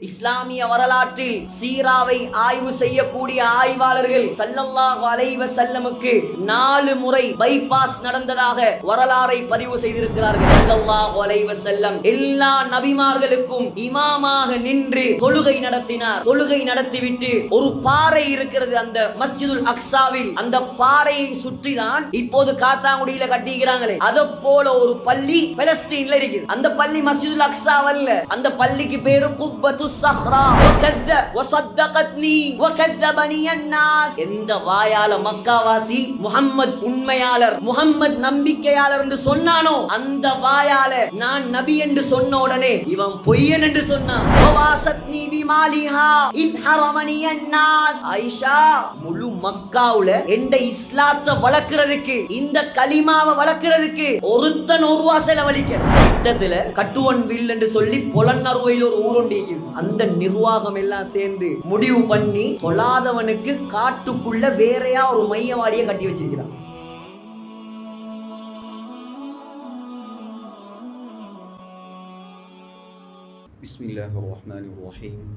இஸ்லாமிய வரலாற்றில் சீராவை ஆய்வு செய்யக்கூடிய ஆய்வாளர்கள் ஸல்லல்லாஹு அலைஹி வஸல்லமுக்கு 4 முறை பைபாஸ் நடந்ததாக வரலாறை பதிவு செய்திருக்கிறார்கள். ஸல்லல்லாஹு அலைஹி வஸல்லம் எல்லா நபிமார்களுக்கும் இமாமாக நின்று தொழுகை நடத்தினார். தொழுகை நடத்திவிட்டு ஒரு பாறை இருக்கிறது அந்த மஸ்ஜிதுல் அக்ஸாவில், அந்த பாறையை சுற்றிதான் இப்போது காத்தாங்குடியில கட்டிக்கிறாங்களே அதை போல ஒரு பள்ளி பலஸ்தீன்ல இருக்குது. அந்த பள்ளி மஸ்ஜிதுல் அக்ஸாவல்ல, அந்த பள்ளிக்கு பேரு குப்பத்து ஸஹ்ரா. வஸத்தகத்னி வகذبني الناس. எந்த வாயால மக்காவாசி முஹம்மத் உண்மையாளர், முஹம்மத் நம்பிக்கையாளர் என்று சொன்னானோ அந்த வாயால நான் நபி என்று சொன்ன உடனே இவன் பொய்யன் என்று சொன்னான். வவாசத்னி பிமாலிஹா இன் ஹரமனி الناس. ஆயிஷா முழு மக்காவுல எந்த இஸ்லாத்தை வளர்க்கிறதுக்கு, இந்த கலிமாவை வளர்க்கிறதுக்கு ஒருத்தன் ஒரு வாசல வலிக்க கிட்டத்துல கட்டுவன் வில் என்று சொல்லி பொலன்னறுவையில் ஒரு ஊருண்டி, அந்த நிர்வாகம் எல்லாம் சேர்ந்து முடிவு பண்ணி தொழாதவனுக்கு காட்டுக்குள்ள வேறையா ஒரு மையவாடியை கட்டி வச்சிருக்கிறான். பிஸ்மில்லாஹிர் ரஹ்மானிர் ரஹீம்.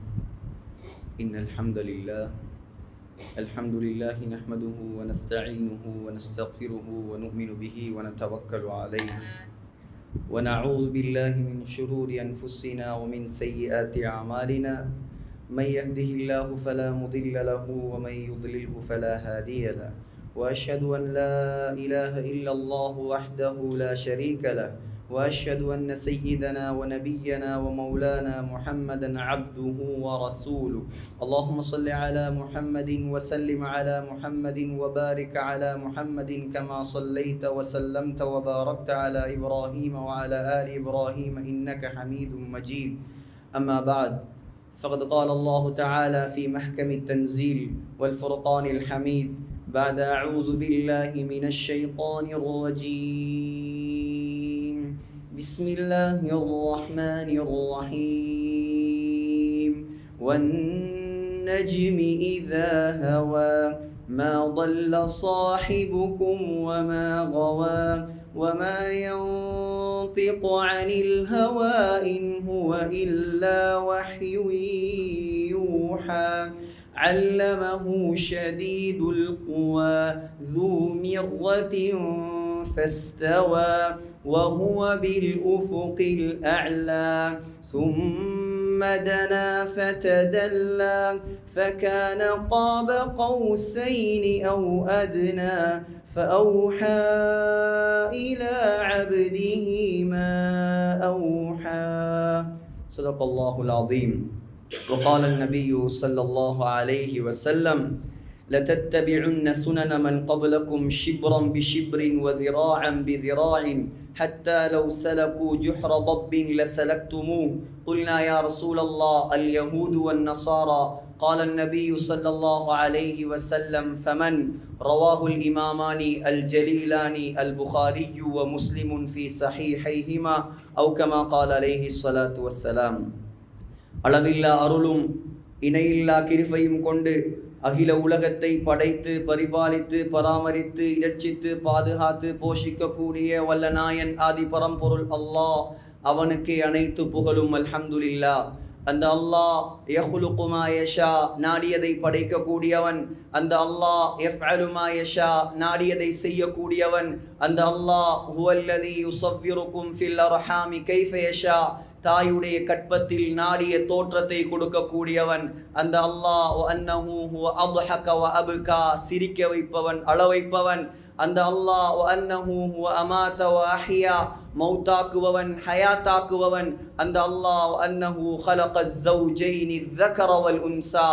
இன்னல் ஹம்தலில்லாஹ் அல்ஹம்துலில்லாஹி நஹ்மதுஹு வ நஸ்தஈனுஹு வ நஸ்தக்ஃபிருஹு வ நு'மினு பிஹி வ நதவக்கலு அலைஹி ونعوذ بالله من شرور أنفسنا ومن سيئات أعمالنا من يهده الله فلا مضل له ومن يضلله فلا هادي له وأشهد أن لا إله إلا الله وحده لا شريك له وأشهد أن سيدنا ونبينا ومولانا محمدا عبده ورسوله. اللهم صل على محمد وسلم على محمد وبارك على محمد كما صليت وسلمت وباركت على إبراهيم وعلى آل إبراهيم إنك حميد مجيد. أما بعد فقد قال الله تعالى في محكم التنزيل والفرقان الحميد بعد أعوذ بالله من الشيطان الرجيم. بسم الله الرحمن الرحيم. والنجم إذا هوى ما ضل صاحبكم وما غوى وما ينطق عن الهوى إن هو إلا وحي يوحى. علمه شديد القوى ذو مرة فاستوى وهو بالأفق الأعلى. ثم دنا فتدلى فكان قاب قوسين أو أدنى فأوحى إلى عبده ما أوحى. صدق الله العظيم. وقال النبي صلى الله عليه وسلم لتتبعن سنن من قبلكم شبرا بشبر وذراعا بذراع حتى لو سلكوا جحر ضب لسلكتموه. قلنا يا رسول الله اليهود والنصارى. قال النبي صلى الله عليه وسلم فمن؟ رواه الإمامان الجليلان البخاري ومسلم في صحيحيهما أو كما قال عليه الصلاة والسلام. அளவில்லா அருளும் இணையில்லா கிருபையும் கொண்டு அகில உலகத்தை படைத்து பரிபாலித்து பராமரித்து இரட்சித்து பாதுகாத்து போஷிக்கக்கூடிய வல்லநாயன் ஆதி பரம்பொருள் அல்லாஹ், அவனுக்கே அனைத்து புகழும். அல்ஹம்துலில்லாஹ். அந்த அல்லாஹ் யஹ்லுகு மா யஷா, நாடியதை படைக்கக்கூடியவன். அந்த அல்லாஹ் யஃஅலு மா யஷா, நாடியதை செய்யக்கூடியவன். அந்த அல்லாஹ் ஹுவல்லதி யுஸவ்விருக்கும் ஃபில் அர்ஹாமி கைஃப யஷா, தாயுடைய கற்பத்தில் நாடிய தோற்றத்தை கொடுக்கக்கூடியவன். அந்த அல்லாஹ் அன்னஹு ஹுவ அத்ஹக வ அப்கா, சிரிக்க வைப்பவன், அழ வைப்பவன். அந்த அல்லாஹ் அன்னஹு ஹுவ அமாத வ அஹ்யா, மௌத்தாக்குபவன், ஹயாத்தாக்குபவன். அந்த அல்லாஹ் அன்னஹு خلق الزوجين الذكر والانثى,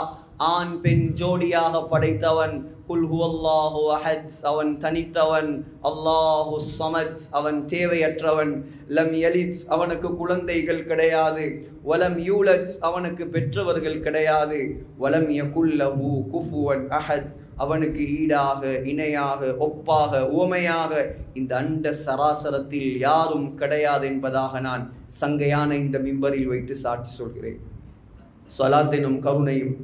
ஆண் பெண் ஜோடியாக படைத்தவன். குல் ஹுவல்லாஹு அஹத், அவன் தனித்தவன். அல்லாஹு ஸமத், அவன் தேவையற்றவன். லம் யலித், அவனுக்கு குழந்தைகள் கிடையாது. வலம் யூலத், அவனுக்கு பெற்றவர்கள் கிடையாது. வலம் யகுல் லஹு குஃபுவன் அஹத், அவனுக்கு ஈடாக இணையாக ஒப்பாக உவமையாக இந்த அண்ட சராசரத்தில் யாரும் கிடையாது என்பதாக நான் சங்கையான இந்த மிம்பரில் வைத்து சாட்சி சொல்கிறேன். ஸலாத் எனும் கருணையும்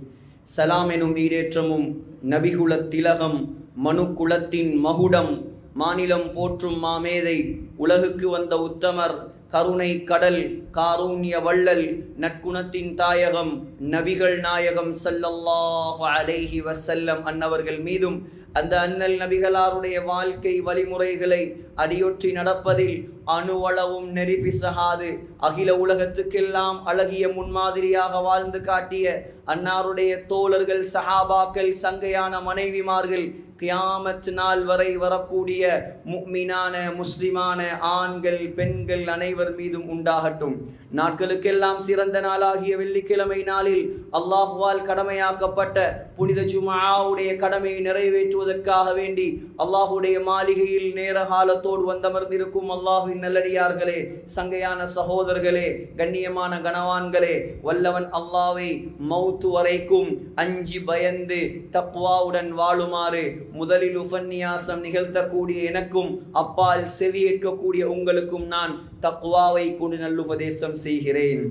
சலாம் எனும் ஈடேற்றமும் நபிகுல திலகம் மனு குலத்தின் மகுடம் மாநிலம் போற்றும் மாமேதை உலகுக்கு வந்த உத்தமர் கருணை கடல், காருண்ய வள்ளல், நற்குணத்தின் தாயகம், நபிகள் நாயகம் ஸல்லல்லாஹு அலைஹி வஸல்லம் அன்னவர்கள் மீதும் அந்த அண்ணல் நபிகளாருடைய வாழ்க்கை வழிமுறைகளை அடியொற்றி நடப்பதில் அணுவளவும் நெறி பிசகாது அகில உலகத்துக்கெல்லாம் அழகிய முன்மாதிரியாக வாழ்ந்து காட்டிய அன்னாருடைய தோழர்கள், சஹாபாக்கள், சங்கையான மனைவிமார்கள், கியாமத் நாள் வரை வரக்கூடிய முஃமினான முஸ்லிமான ஆண்கள், பெண்கள் அனைவர் மீதும் உண்டாகட்டும். நாட்களுக்கெல்லாம் சிறந்த நாளாகிய வெள்ளிக்கிழமை நாளில் அல்லாஹுவால் கடமையாக்கப்பட்ட புனித ஜும்ஆவுடைய கடமையை நிறைவேற்றுவதற்காக வேண்டி அல்லாஹுடைய மாளிகையில் நேர காலத்தோடு வந்தமர்ந்திருக்கும் அல்லாஹுவின் நல்லடியார்களே, சங்கையான சகோதரர்களே, கண்ணியமான கனவான்களே, வல்லவன் அல்லாஹ்வை மௌத்து வரைக்கும் அஞ்சி பயந்து தக்வாவுடன் வாழுமாறு முதலில் உபன்யாசம் நிகழ்த்தக்கூடிய எனக்கும் அப்பால் செவியேற்கக்கூடிய உங்களுக்கும் நான் தக்வாவை கொண்டு நல்லுபதேசம் செய்கிறேன்.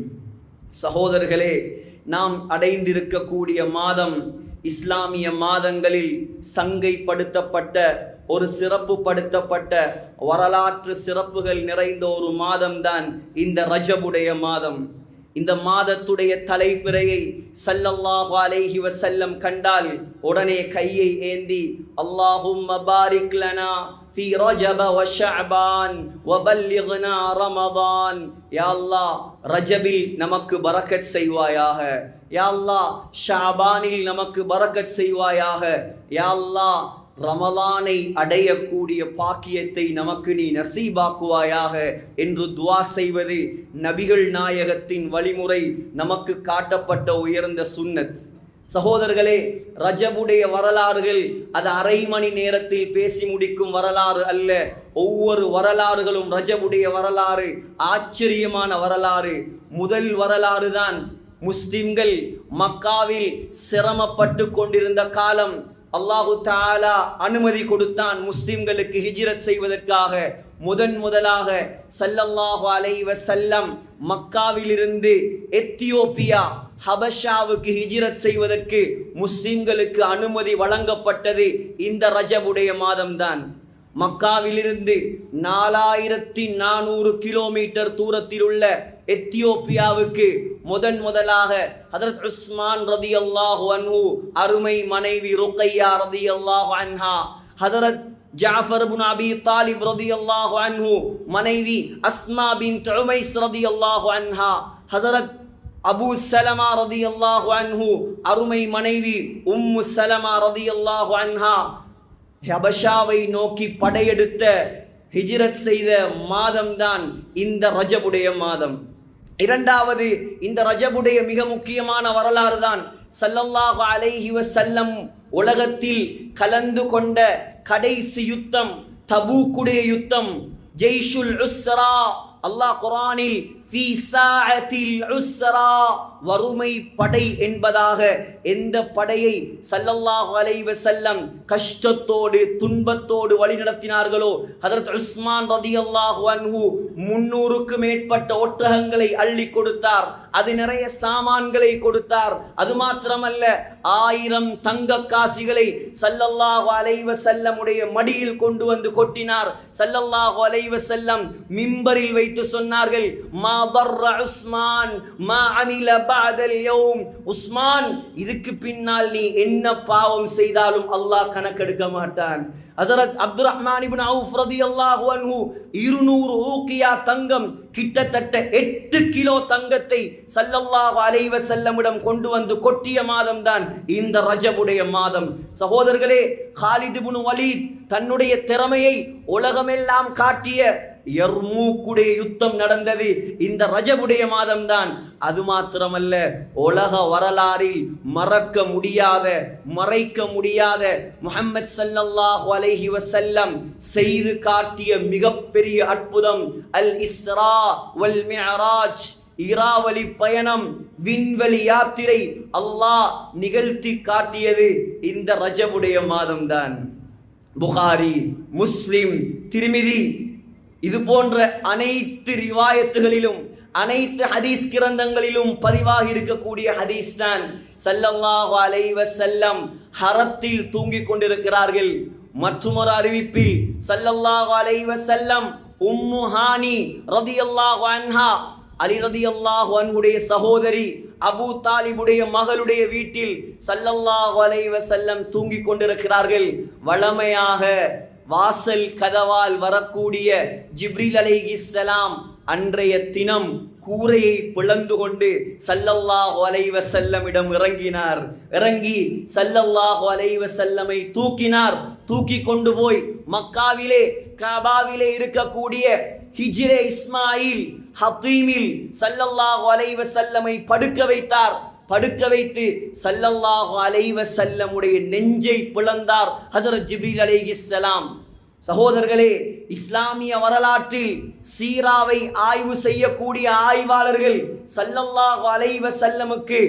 சகோதரர்களே, நாம் அடைந்திருக்கக்கூடிய மாதம் இஸ்லாமிய மாதங்களில் சங்கைப்படுத்தப்பட்ட ஒரு சிறப்புப்படுத்தப்பட்ட வரலாற்று சிறப்புகள் நிறைந்த ஒரு மாதம்தான் இந்த ரஜபுடைய மாதம். இந்த மாதத்துடைய தலைப்பிறையை ஸல்லல்லாஹு அலைஹி வஸல்லம் கண்டால் உடனே கையை ஏந்தி அல்லாஹும்ம பாரிக் லனா ஃபீ ரஜப வ ஷஅபான் வ பல்லிக்னா ரமதான். யா அல்லாஹ், ரஜபில் நமக்கு பரக்கத் செய்வாயாக. யா அல்லாஹ், ஷஅபானில் நமக்கு பரக்கத் செய்வாயாக. யா அல்லாஹ், ரமலானை அடையக்கூடிய பாக்கியத்தை நமக்கு நீ நசீபாக்குவாயாக என்று துஆ செய்வது நபிகள் நாயகத்தின் வழிமுறை, நமக்கு காட்டப்பட்ட உயர்ந்த சுன்னத். சகோதரர்களே, ரஜபுடைய வரலாறுகள் அது அரை மணி நேரத்தில் பேசி முடிக்கும் வரலாறு அல்ல. ஒவ்வொரு வரலாறுகளும் ரஜபுடைய வரலாறு ஆச்சரியமான வரலாறு. முதல் வரலாறு தான் முஸ்லிம்கள் மக்காவில் சிரமப்பட்டு கொண்டிருந்த காலம் அல்லாஹு தஆலா அனுமதி கொடுத்தான் முஸ்லிம்களுக்கு ஹிஜ்ரத் செய்வதற்காக. முதலாக ஸல்லல்லாஹு அலைஹி வஸல்லம் மக்காவிலிருந்து எத்தியோப்பியா ஹபஷாவுக்கு ஹிஜ்ரத் செய்வதற்கு முஸ்லிம்களுக்கு அனுமதி வழங்கப்பட்டது இந்த ரஜபுடைய மாதம்தான். மக்காவிலிருந்து 4400 கிலோமீட்டர் தூரத்தில் உள்ள எத்தியோப்பியாவுக்கு முதலாக ஹதரத் உஸ்மான் ரதியல்லாஹு அன்ஹு, அருமை மனைவி ருக்கையா ரதியல்லாஹு அன்ஹா, ஹதரத் ஜாஃபர் இப்னு அபி தாலிப் ரதியல்லாஹு அன்ஹு, மனைவி அஸ்மா பின்த் உமைஸ் ரதியல்லாஹு அன்ஹா, ஹதரத் அபூ சலமா ரதியல்லாஹு அன்ஹு, அருமை மனைவி உம்மு சலமா ரதியல்லாஹு அன்ஹா ஹபஷாவை நோக்கி படையெடுத்த ஹிஜ்ரத் செய்த மாதம்தான் இந்த ரஜபுடைய மாதம். இரண்டாவது, இந்த ரஜபுடைய மிக முக்கியமான வரலாறு தான் ஸல்லல்லாஹு அலைஹி வஸல்லம் உலகத்தில் கலந்து கொண்ட கடைசி யுத்தம் தபூக்குடைய யுத்தம், ஜெய்ஷுல் உஸ்ரா. அல்லாஹ் குர்ஆனில் ஃபீ சாஅத்தில் உஸ்ரா, வறுமை படை என்பதாக எந்த படையை ஸல்லல்லாஹு அலைஹி வஸல்லம் கஷ்டத்தோடு துன்பத்தோடு வழிநடத்தினார்களோ, ஹதரத் உஸ்மான் ரதியல்லாஹு அன்ஹு 300க்கு மேற்பட்ட ஒட்டகங்களை அள்ளி கொடுத்தார். அது நிறைய சாமான்களை கொடுத்தார். அது மாத்திரமல்ல, 1000 தங்க காசிகளை ஸல்லல்லாஹு அலைஹி வஸல்லமுடைய மடியில் கொண்டு வந்து கொட்டினார். ஸல்லல்லாஹு அலைஹி வஸல்லம் மிம்பரில் வைத்து சொன்னார்கள், மா ضر உஸ்மான் மா அமில பஅதல் யௌம். உஸ்மான், இதுக்கு பின்னால் நீ என்ன பாவம் செய்தாலும் அல்லாஹ் கணக்கெடுக்க மாட்டான். ஹஜரத் அப்துர்ரஹ்மான் இப்னு அவுஃப் ரலியல்லாஹு அன்ஹு 200 ஊகியா தங்கம், கிட்டத்தட்ட 8 கிலோ தங்கத்தை ஸல்லல்லாஹு அலைஹி வஸல்லமிடம் கொண்டு வந்து கொட்டிய மாதம் தான் இந்த ரஜபுடைய மாதம். சகோதரர்களே, காலித் இப்னு வலீத் தன்னுடைய திறமையை உலகமெல்லாம் காட்டிய யர்மூக்குடைய யுத்தம் நடந்தது இந்த ரஜபுடைய மாதம் தான். அது மாத்திரமல்ல, உலக வரலாறில் மறக்க முடியாத, மறைக்க முடியாத முஹம்மது ஸல்லல்லாஹு அலைஹி வஸல்லம் செய்து காட்டிய மிகப்பெரிய அற்புதம் அல் இஸ்ரா வல் மிஅராஜ், இராவலி பயணம், விண்வெளி யாத்திரை அல்லாஹ் நிகழ்த்தி காட்டியது இந்த ரஜபுடைய மாதம் தான். புகாரி, முஸ்லிம், திர்மிதி இது போன்ற அனைத்து ரிவாயத்துகளிலும் அனைத்து ஹதீஸ் கிரந்தங்களிலும் பதிவாகி இருக்கக்கூடிய ஹதீஸ் தான் ஸல்லல்லாஹு அலைஹி வஸல்லம் ஹரத்தில் தூங்கிக் கொண்டிருக்கிறார்கள். மற்றொரு அறிவிப்பில் ஸல்லல்லாஹு அலைஹி வஸல்லம் உம்மு ஹானி ரலியல்லாஹு அன்ஹா, அலி ரலியல்லாஹு அன்ஹுடைய சகோதரி, அபூ தாலிபுடைய மகளுடைய வீட்டில் ஸல்லல்லாஹு அலைஹி வஸல்லம் தூங்கிக் கொண்டிருக்கிறார்கள். வளமையாக வாசல் கதவால் வரக்கூடிய ஜிப்ரீல் அலைஹிஸ்ஸலாம் அன்றைய தினம் கூரையை பிளந்து கொண்டு ஸல்லல்லாஹு அலைஹி வஸல்லமிடம் இறங்கி ஸல்லல்லாஹு அலைஹி வஸல்லமை தூக்கி கொண்டு போய் மக்காவிலே கஅபாவிலே இருக்கக்கூடிய ஹிஜ்ரே இஸ்மாயில் ஹத்தீமில் ஸல்லல்லாஹு அலைஹி வஸல்லமை படுக்க வைத்து ஸல்லல்லாஹு அலைஹி வஸல்லமுடைய நெஞ்சை பிளந்தார் ஹஜ்ரத் ஜிப்ரீல் அலைஹிஸ்ஸலாம். சகோதரர்களே, இஸ்லாமிய வரலாற்றில் சீராவை ஆய்வு செய்யக்கூடிய ஆய்வாளர்கள் ஸல்லல்லாஹு அலைஹி வஸல்லமுக்கு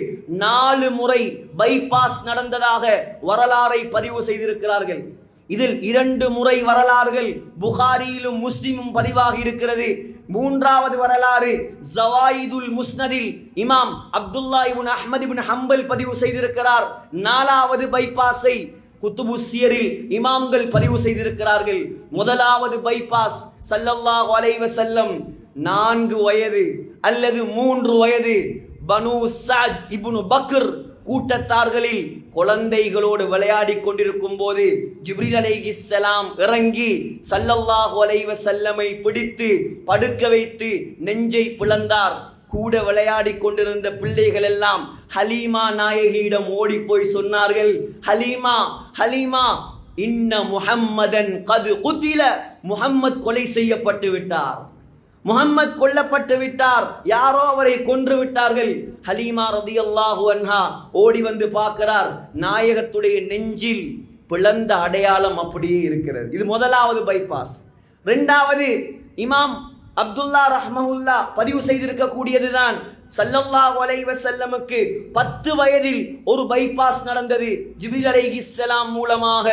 4 முறை பைபாஸ் நடந்ததாக வரலாறை பதிவு செய்திருக்கிறார்கள். இதில் 2 முறை வரலாறுகள் புகாரியிலும் முஸ்லிமும் பதிவாகி இருக்கிறது. 3வது வரலாறு ஜவாயிதுல் முஸ்னதில் இமாம் அப்துல்லா இப்னு அஹ்மத் இப்னு ஹம்பல் பதிவு செய்திருக்கிறார். 4வது பைபாஸை குத்துபு சியரில் இமாம்கள் பதிவு செய்திருக்கிறார்கள். முதலாவது பைபாஸ் ஸல்லல்லாஹு அலைஹி வஸல்லம் 4 வயது அல்லது 3 வயது பனு சஅத் இப்னு பக்ர் கூட்டத்தார்களில் குழந்தைகளோடு விளையாடி கொண்டிருக்கும் போது ஜிப்ரீல் அலைஹிஸ்ஸலாம் இறங்கி ஸல்லல்லாஹு அலைஹி வஸல்லமை பிடித்து படுக்க வைத்து நெஞ்சை பிளந்தார். கூட விளையாடி கொண்டிருந்த பிள்ளைகள் எல்லாம் ஹலீமா நாயகியிடம் ஓடி போய் சொன்னார்கள், ஹலீமா இன்ன முஹம்மதன் கது குத்தில, முஹம்மத் கொலை செய்யப்பட்டு விட்டார், முஹம்மத் கொல்லப்பட்டு விட்டார், யாரோ அவரை கொன்று விட்டார்கள். ஹலீமா ரலியல்லாஹு அன்ஹா ஓடி வந்து பார்க்கிறார், நாயகத்துடைய நெஞ்சில் பிளந்த அடையாளம் அப்படியே இருக்கிறது. இது முதலாவது பைபாஸ். 2வது இமாம் அப்துல்லா ரஹ்மஹுல்லா பதிவு செய்திருக்கக்கூடியதுதான். ஸல்லல்லாஹு அலைஹி வஸல்லமுக்கு 10 வயதில் ஒரு பைபாஸ் நடந்தது ஜிப்ரீல் அலைஹிஸ்ஸலாம் மூலமாக.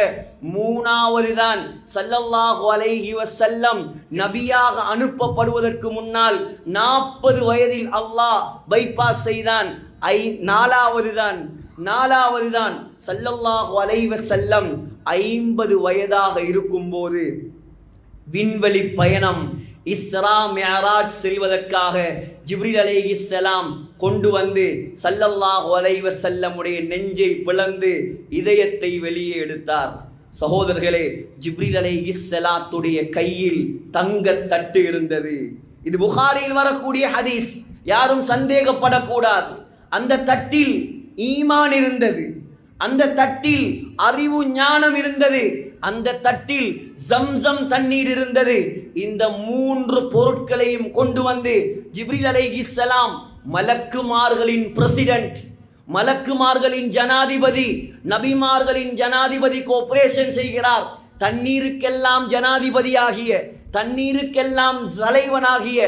3வது தான் ஸல்லல்லாஹு அலைஹி வஸல்லம் நபியாக அனுப்பப்படுவதற்கு முன்னால் 40 வயதில் அல்லாஹ் பைபாஸ் செய்தான். 4வது தான் ஸல்லல்லாஹு அலைஹி வஸல்லம் 50 வயதாக இருக்கும்போது விண்வெளி பயணம் இஸ்ரா மிஅராஜ் செல்வதற்காக ஜிப்ரீல் அலைஹிஸ்ஸலாம் கொண்டு வந்து ஸல்லல்லாஹு அலைஹி வஸல்லமுடைய நெஞ்சை பிளந்து இதயத்தை வெளியே எடுத்தார். சகோதரர்களே, ஜிப்ரீல் அலைஹிஸ்ஸலாத்துடைய கையில் தங்க தட்டு இருந்தது. இது புகாரியில் வரக்கூடிய ஹதீஸ், யாரும் சந்தேகப்படக்கூடாது. அந்த தட்டில் ஈமான் இருந்தது, அந்த தட்டில் அறிவு ஞானம் இருந்தது, அந்த தட்டில் ஜம்சம் தண்ணீர் இருந்தது. இந்த 3 பொருட்களையும் கொண்டு வந்து ஜிப்ரீல் அலைஹிஸ்ஸலாம் மலக்குமார்களின் பிரசிடென்ட், மலக்குமார்களின் ஜனாதிபதி, நபிமார்களின் ஜனாதிபதி கோஆபரேஷன் செய்கிறார். தண்ணீருக்கெல்லாம் ஜனாதிபதியாகிய, தண்ணீருக்கெல்லாம் தலைவனாகிய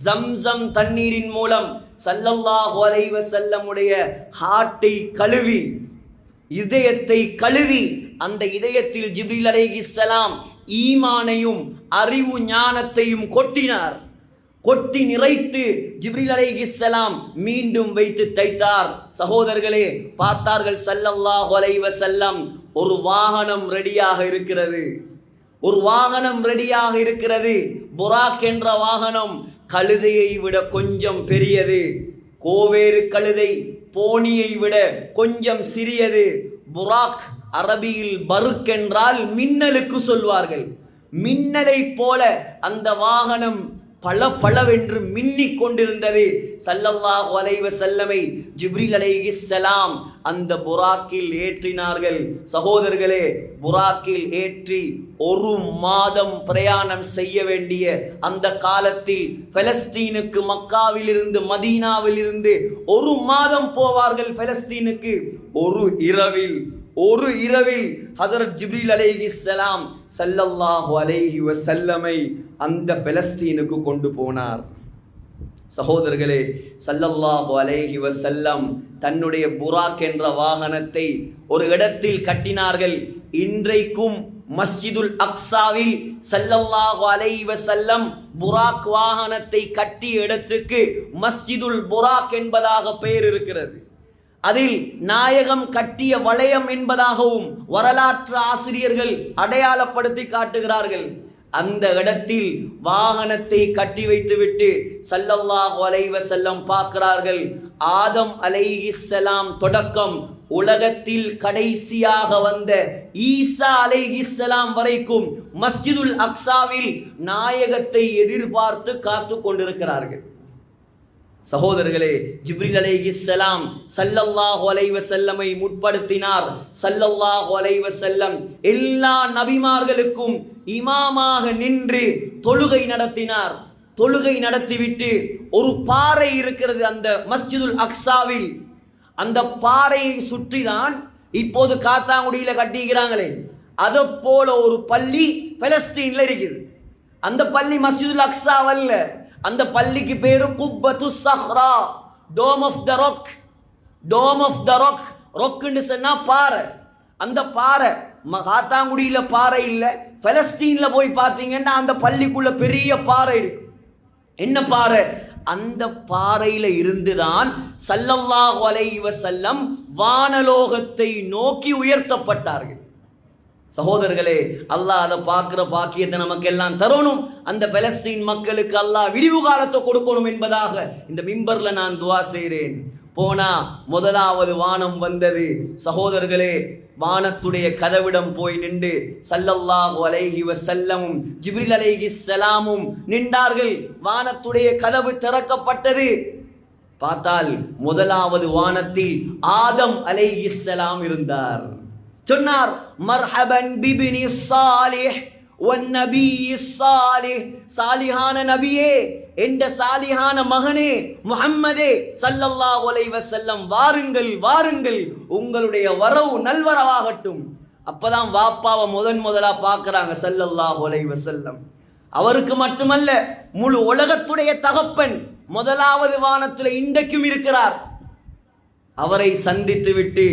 ஜம்சம் தண்ணீரின் மூலம் ஸல்லல்லாஹு அலைஹி வஸல்லமுடைய ஹார்ட்டை கழுவி, இதயத்தை கழுவி, அந்த இதயத்தில் ஜிப்ரீல் அலைஹிஸ்ஸலாம் ஈமானையும் அறிவு ஞானத்தையும் கொட்டி நிறைத்து ஜிப்ரீல் அலைஹிஸ்ஸலாம் மீண்டும் வைத்து தைத்தார். சகோதரர்களே, பார்த்தார்கள் ஸல்லல்லாஹு அலைஹி வஸல்லம் ஒரு வாகனம் ரெடியாக இருக்கிறது. புராக் என்ற வாகனம் கழுதையை விட கொஞ்சம் பெரியது. கோவேறு கழுதை போனியை விட கொஞ்சம் சிறியது. புராக் அரபியில் பருக் என்றால் மின்னலுக்கு சொல்வார்கள். மின்னலை போல அந்த வாகனம் பளபளவென்று மின்னிக் கொண்டிருந்தது. ஸல்லல்லாஹு அலைஹி வஸல்லமை ஜிப்ரீல் அலைஹிஸ்ஸலாம் அந்த புராக்கில் ஏற்றினார்கள். சகோதரர்களே, புராக்கில் ஏற்றி 1 மாதம் பிரயாணம் செய்ய வேண்டிய அந்த காலத்தில் பலஸ்தீனுக்கு மக்காவிலிருந்து மதீனாவிலிருந்து 1 மாதம் போவார்கள் பலஸ்தீனுக்கு. ஒரு இரவில் ஹஜ்ரத் ஜிப்ரீல் அலைஹிஸ்ஸலாம் ஸல்லல்லாஹு அலைஹி வஸல்லமை அந்த பலஸ்தீனுக்கு கொண்டு போனார். சகோதரர்களே, ஸல்லல்லாஹு அலைஹி வஸல்லம் தன்னுடைய புராக் என்ற வாகனத்தை ஒரு இடத்தில் கட்டினார்கள். இன்றைக்கும் மஸ்ஜிதுல் அக்ஸாவில் ஸல்லல்லாஹு அலைஹி வஸல்லம் புராக் வாகனத்தை கட்டிய இடத்துக்கு மஸ்ஜிதுல் புராக் என்பதாக பெயர் இருக்கிறது. அதில் நாயகம் கட்டிய வளையம் என்பதாகவும் வரலாற்று ஆசிரியர்கள் அடையாளப்படுத்தி காட்டுகிறார்கள். அந்த இடத்தில் வாகனத்தை கட்டி வைத்துவிட்டு ஸல்லல்லாஹு அலைஹி வஸல்லம் பார்க்கிறார்கள், ஆதம் அலைஹிஸ்ஸலாம் தொடக்கம் உலகத்தில் கடைசியாக வந்த ஈசா அலைஹிஸ்ஸலாம் வரைக்கும் மஸ்ஜிதுல் அக்ஸாவில் நாயகத்தை எதிர்பார்த்து காத்து கொண்டிருக்கிறார்கள். சகோதரர்களே, ஜிப்ரீல் அலைஹிஸ்ஸலாம் ஸல்லல்லாஹு அலைஹி வஸல்லமை முற்படுத்தினார். ஸல்லல்லாஹு அலைஹி வஸல்லம் எல்லா நபிமார்களுக்கும் இமாமாக நின்று தொழுகை நடத்தினார். தொழுகை நடத்திவிட்டு ஒரு பாறை இருக்கிறது அந்த மஸ்ஜிதுல் அக்ஸாவில். அந்த பாறையை சுற்றிதான் இப்போது காத்தாங்குடியில கட்டிக்கிறாங்களே, அதை போல ஒரு பள்ளி பலஸ்தீன்ல இருக்குது. அந்த பள்ளி மஸ்ஜிதுல் அக்ஸாவல்ல, அந்த பள்ளிக்கு பேரு குப்பத்து சஹ்ரா, dome of the rock. Dome of the rock, ராக்னு சொன்னா பாறை. அந்த பாறை காத்தாங்குடியில பாறை இல்ல, பலஸ்தீன்ல போய் பார்த்தீங்கன்னா அந்த பள்ளிக்குள்ள பெரிய பாறை இருக்கு. என்ன பாறை? அந்த பாறையில இருந்துதான் ஸல்லல்லாஹு அலைஹி வஸல்லம் வானலோகத்தை நோக்கி உயர்த்தப்பட்டார்கள். சகோதரர்களே, அல்லாஹ் அதை பார்க்கிற பாக்கியத்தை நமக்கு எல்லாம் தரணும். அந்த பலஸ்தீன் மக்களுக்கு அல்லாஹ் விடிவு காலத்தை கொடுக்கணும் என்பதாக இந்த மிம்பர்ல நான் துஆ செய்கிறேன். போனா முதலாவது வானம் வந்தது. சகோதரர்களே, வானத்துடைய கதவிடம் போய் நின்று ஸல்லல்லாஹு அலைஹி வஸல்லமும் ஜிப்ரீல் அலைஹிஸ்ஸலாமும் நின்றார்கள். வானத்துடைய கதவு திறக்கப்பட்டது. பார்த்தால் முதலாவது வானத்தில் ஆதம் அலைஹிஸ்ஸலாம் இருந்தார். சொன்னார், மர்ஹபன் பிபினி ஸாலிஹ் வன்னபி ஸாலிஹ். சாலிஹான நபியே, என்ற சாலிஹான மகனே முஹம்மதே ஸல்லல்லாஹு அலைஹி வஸல்லம், வாருங்கள் வாருங்கள், உங்களுடைய வரவு நல்வரவாகட்டும். அப்பதான் வாப்பாவை முதலா பார்க்கறாங்க ஸல்லல்லாஹு அலைஹி வஸல்லம். அவருக்கு மட்டுமல்ல, முழு உலகத்துடைய தகப்பன் முதலாவது வானத்தில் இன்றைக்கும் இருக்கிறார். அவரை சந்தித்து விட்டு